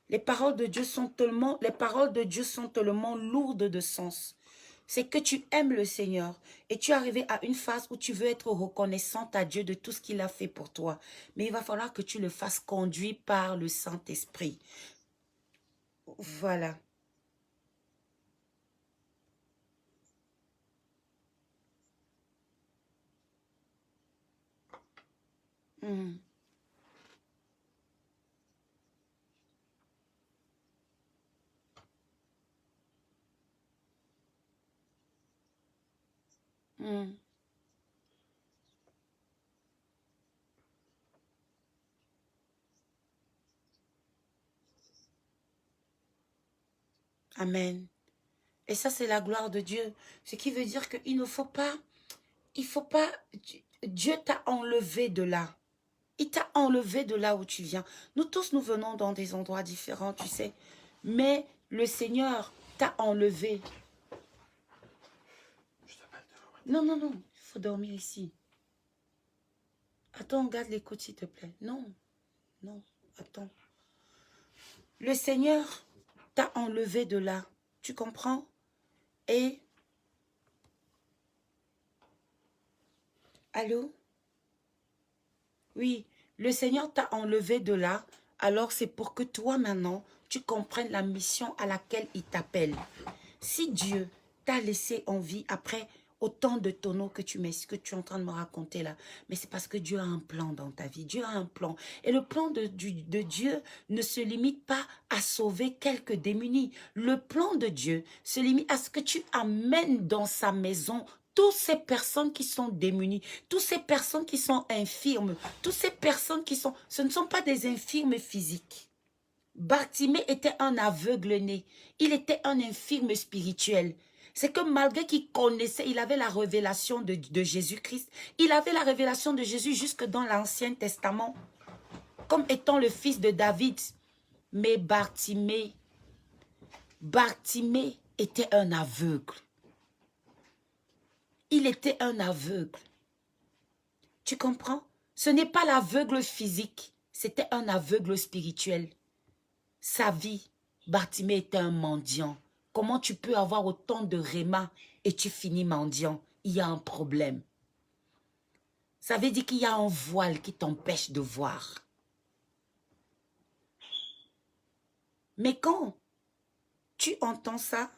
Les paroles de Dieu sont tellement lourdes de sens. C'est que tu aimes le Seigneur et tu es arrivé à une phase où tu veux être reconnaissante à Dieu de tout ce qu'il a fait pour toi. Mais il va falloir que tu le fasses conduire par le Saint-Esprit. Voilà. Mm. Mm. Amen. Et ça, c'est la gloire de Dieu. Ce qui veut dire qu'il ne faut pas, Dieu t'a enlevé de là. Il t'a enlevé de là où tu viens. Nous tous, nous venons dans des endroits différents, tu sais. Mais le Seigneur t'a enlevé. Non, non, non. Il faut dormir ici. Attends, garde l'écoute, s'il te plaît. Non, non, attends. Le Seigneur t'a enlevé de là. Tu comprends? Et... Allô? Oui, le Seigneur t'a enlevé de là. Alors c'est pour que toi maintenant, tu comprennes la mission à laquelle il t'appelle. Si Dieu t'a laissé en vie après autant de tonneaux que tu es en train de me raconter là, mais c'est parce que Dieu a un plan dans ta vie. Dieu a un plan. Et le plan de Dieu ne se limite pas à sauver quelques démunis. Le plan de Dieu se limite à ce que tu amènes dans sa maison toutes ces personnes qui sont démunies, toutes ces personnes qui sont infirmes, toutes ces personnes ce ne sont pas des infirmes physiques. Bartimée était un aveugle né. Il était un infirme spirituel. C'est que malgré qu'il connaissait, il avait la révélation de Jésus-Christ. Il avait la révélation de Jésus jusque dans l'Ancien Testament, comme étant le fils de David. Mais Bartimée était un aveugle. Il était un aveugle. Tu comprends? Ce n'est pas l'aveugle physique, c'était un aveugle spirituel. Sa vie, Bartimée était un mendiant. Comment tu peux avoir autant de réma et tu finis mendiant? Il y a un problème. Ça veut dire qu'il y a un voile qui t'empêche de voir. Mais quand tu entends ça,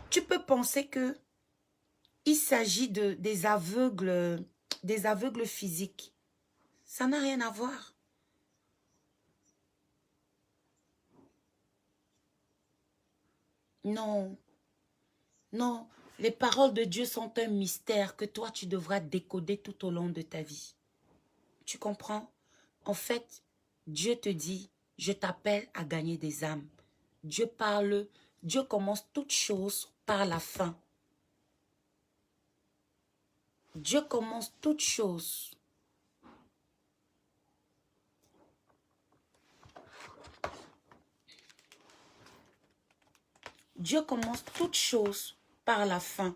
tu peux penser que il s'agit des aveugles physiques. Ça n'a rien à voir. Non, non. Les paroles de Dieu sont un mystère que toi, tu devras décoder tout au long de ta vie. Tu comprends? En fait, Dieu te dit, je t'appelle à gagner des âmes. Dieu commence toute chose par la fin. Dieu commence toute chose. Dieu commence toute chose par la fin.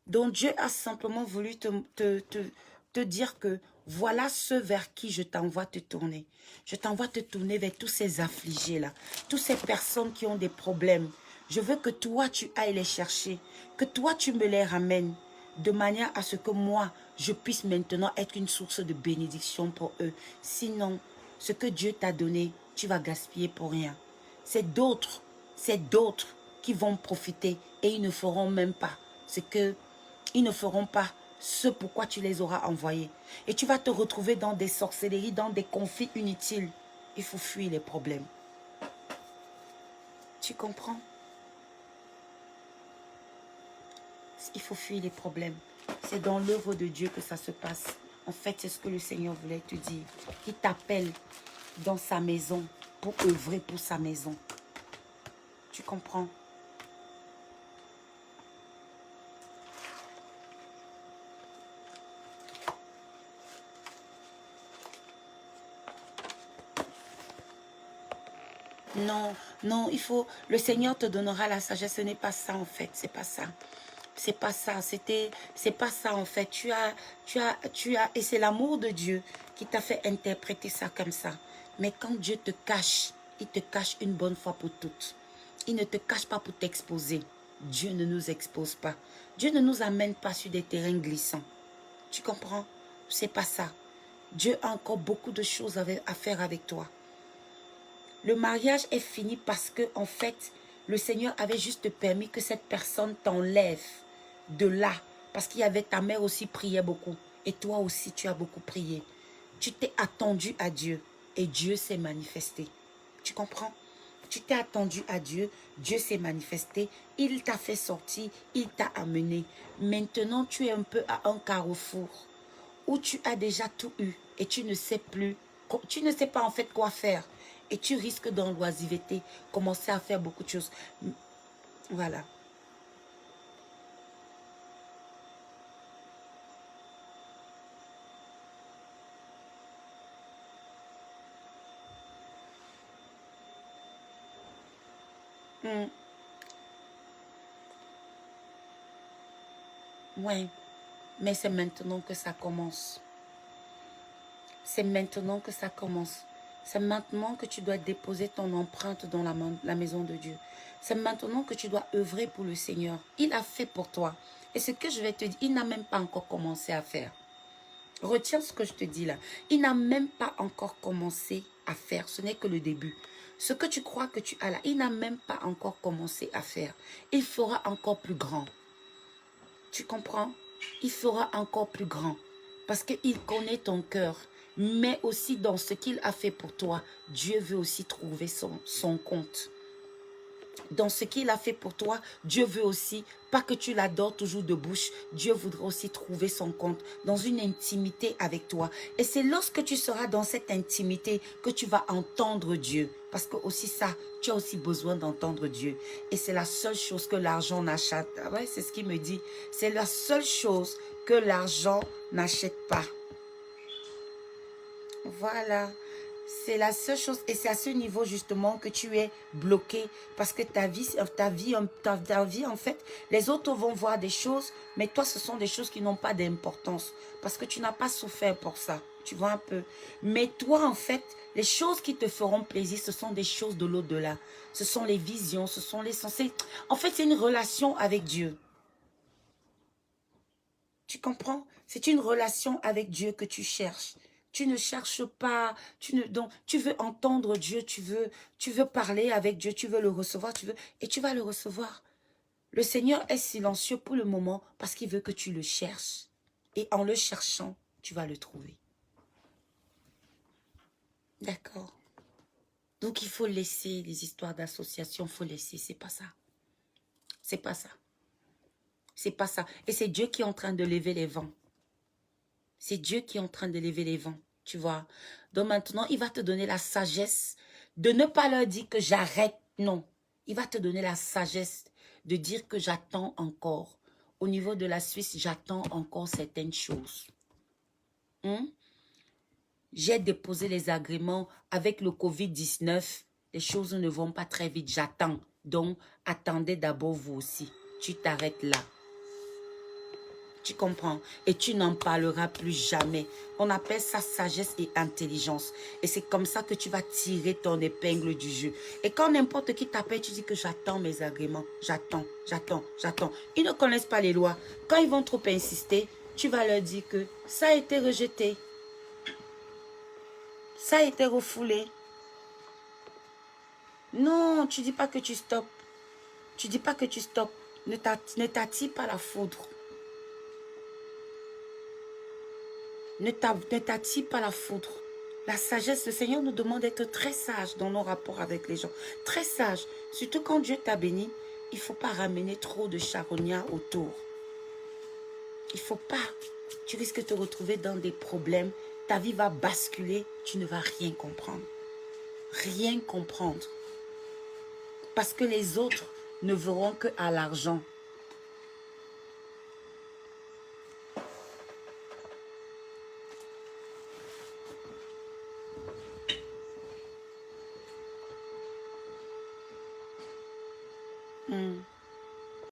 Donc Dieu a simplement voulu te dire que voilà ceux vers qui je t'envoie te tourner. Je t'envoie te tourner vers tous ces affligés-là, toutes ces personnes qui ont des problèmes. Je veux que toi, tu ailles les chercher, que toi, tu me les ramènes, de manière à ce que moi, je puisse maintenant être une source de bénédiction pour eux. Sinon, ce que Dieu t'a donné, tu vas gaspiller pour rien. C'est d'autres qui vont profiter et ils ne feront même pas ils ne feront pas ce pourquoi tu les auras envoyés. Et tu vas te retrouver dans des sorcelleries, dans des conflits inutiles. Il faut fuir les problèmes. Tu comprends? Il faut fuir les problèmes. C'est dans l'œuvre de Dieu que ça se passe. En fait, c'est ce que le Seigneur voulait te dire. Il t'appelle dans sa maison pour œuvrer pour sa maison. Tu comprends? Non, non, il faut... Le Seigneur te donnera la sagesse. Ce n'est pas ça, en fait. C'est pas ça. C'est pas ça. C'est pas ça, en fait. Et c'est l'amour de Dieu qui t'a fait interpréter ça comme ça. Mais quand Dieu te cache, il te cache une bonne fois pour toutes. Il ne te cache pas pour t'exposer. Dieu ne nous expose pas. Dieu ne nous amène pas sur des terrains glissants. Tu comprends? C'est pas ça. Dieu a encore beaucoup de choses à faire avec toi. Le mariage est fini parce que, en fait, le Seigneur avait juste permis que cette personne t'enlève de là. Parce qu'il y avait ta mère aussi priait beaucoup. Et toi aussi, tu as beaucoup prié. Tu t'es attendu à Dieu. Et Dieu s'est manifesté. Tu comprends? Tu t'es attendu à Dieu. Dieu s'est manifesté. Il t'a fait sortir. Il t'a amené. Maintenant, tu es un peu à un carrefour où tu as déjà tout eu. Et tu ne sais plus. Tu ne sais pas en fait quoi faire. Et tu risques dans l'oisiveté, commencer à faire beaucoup de choses. Voilà. Ouais. Mais c'est maintenant que ça commence. C'est maintenant que ça commence. C'est maintenant que tu dois déposer ton empreinte dans la maison de Dieu. C'est maintenant que tu dois œuvrer pour le Seigneur. Il a fait pour toi. Et ce que je vais te dire, il n'a même pas encore commencé à faire. Retiens ce que je te dis là. Il n'a même pas encore commencé à faire. Ce n'est que le début. Ce que tu crois que tu as là, il n'a même pas encore commencé à faire. Il fera encore plus grand. Tu comprends? Il fera encore plus grand. Parce qu'il connaît ton cœur. Mais aussi dans ce qu'il a fait pour toi, Dieu veut aussi trouver son compte. Dans ce qu'il a fait pour toi, Dieu veut aussi, pas que tu l'adores toujours de bouche, Dieu voudra aussi trouver son compte dans une intimité avec toi. Et c'est lorsque tu seras dans cette intimité que tu vas entendre Dieu. Parce que aussi ça, tu as aussi besoin d'entendre Dieu. Et c'est la seule chose que l'argent n'achète. Ouais, c'est ce qu'il me dit. C'est la seule chose que l'argent n'achète pas. Voilà. C'est la seule chose et c'est à ce niveau justement que tu es bloqué parce que ta vie en fait, les autres vont voir des choses, mais toi ce sont des choses qui n'ont pas d'importance parce que tu n'as pas souffert pour ça, tu vois un peu. Mais toi en fait, les choses qui te feront plaisir, ce sont des choses de l'au-delà. Ce sont les visions, ce sont les sens. En fait, c'est une relation avec Dieu. Tu comprends? C'est une relation avec Dieu que tu cherches. Tu ne cherches pas, donc, tu veux entendre Dieu, tu veux parler avec Dieu, tu veux le recevoir, et tu vas le recevoir. Le Seigneur est silencieux pour le moment parce qu'il veut que tu le cherches. Et en le cherchant, tu vas le trouver. D'accord? Donc il faut laisser les histoires d'association, il faut laisser, c'est pas ça. C'est pas ça. C'est pas ça. Et c'est Dieu qui est en train de lever les vents. C'est Dieu qui est en train de lever les vents, tu vois. Donc maintenant, il va te donner la sagesse de ne pas leur dire que j'arrête, non. Il va te donner la sagesse de dire que j'attends encore. Au niveau de la Suisse, j'attends encore certaines choses. J'ai déposé les agréments avec le Covid-19. Les choses ne vont pas très vite, j'attends. Donc, attendez d'abord vous aussi. Tu t'arrêtes là. Tu comprends? Et tu n'en parleras plus jamais. On appelle ça sagesse et intelligence. Et c'est comme ça que tu vas tirer ton épingle du jeu. Et quand n'importe qui t'appelle, tu dis que j'attends mes agréments. J'attends, j'attends, j'attends. Ils ne connaissent pas les lois. Quand ils vont trop insister, tu vas leur dire que ça a été rejeté. Ça a été refoulé. Non, tu ne dis pas que tu stoppes. Tu ne dis pas que tu stoppes. Ne t'attire pas la foudre. Ne t'attire pas la foudre. La sagesse, le Seigneur nous demande d'être très sage dans nos rapports avec les gens. Très sage. Surtout quand Dieu t'a béni, il ne faut pas ramener trop de charognards autour. Il ne faut pas. Tu risques de te retrouver dans des problèmes. Ta vie va basculer. Tu ne vas rien comprendre. Rien comprendre. Parce que les autres ne verront qu'à l'argent.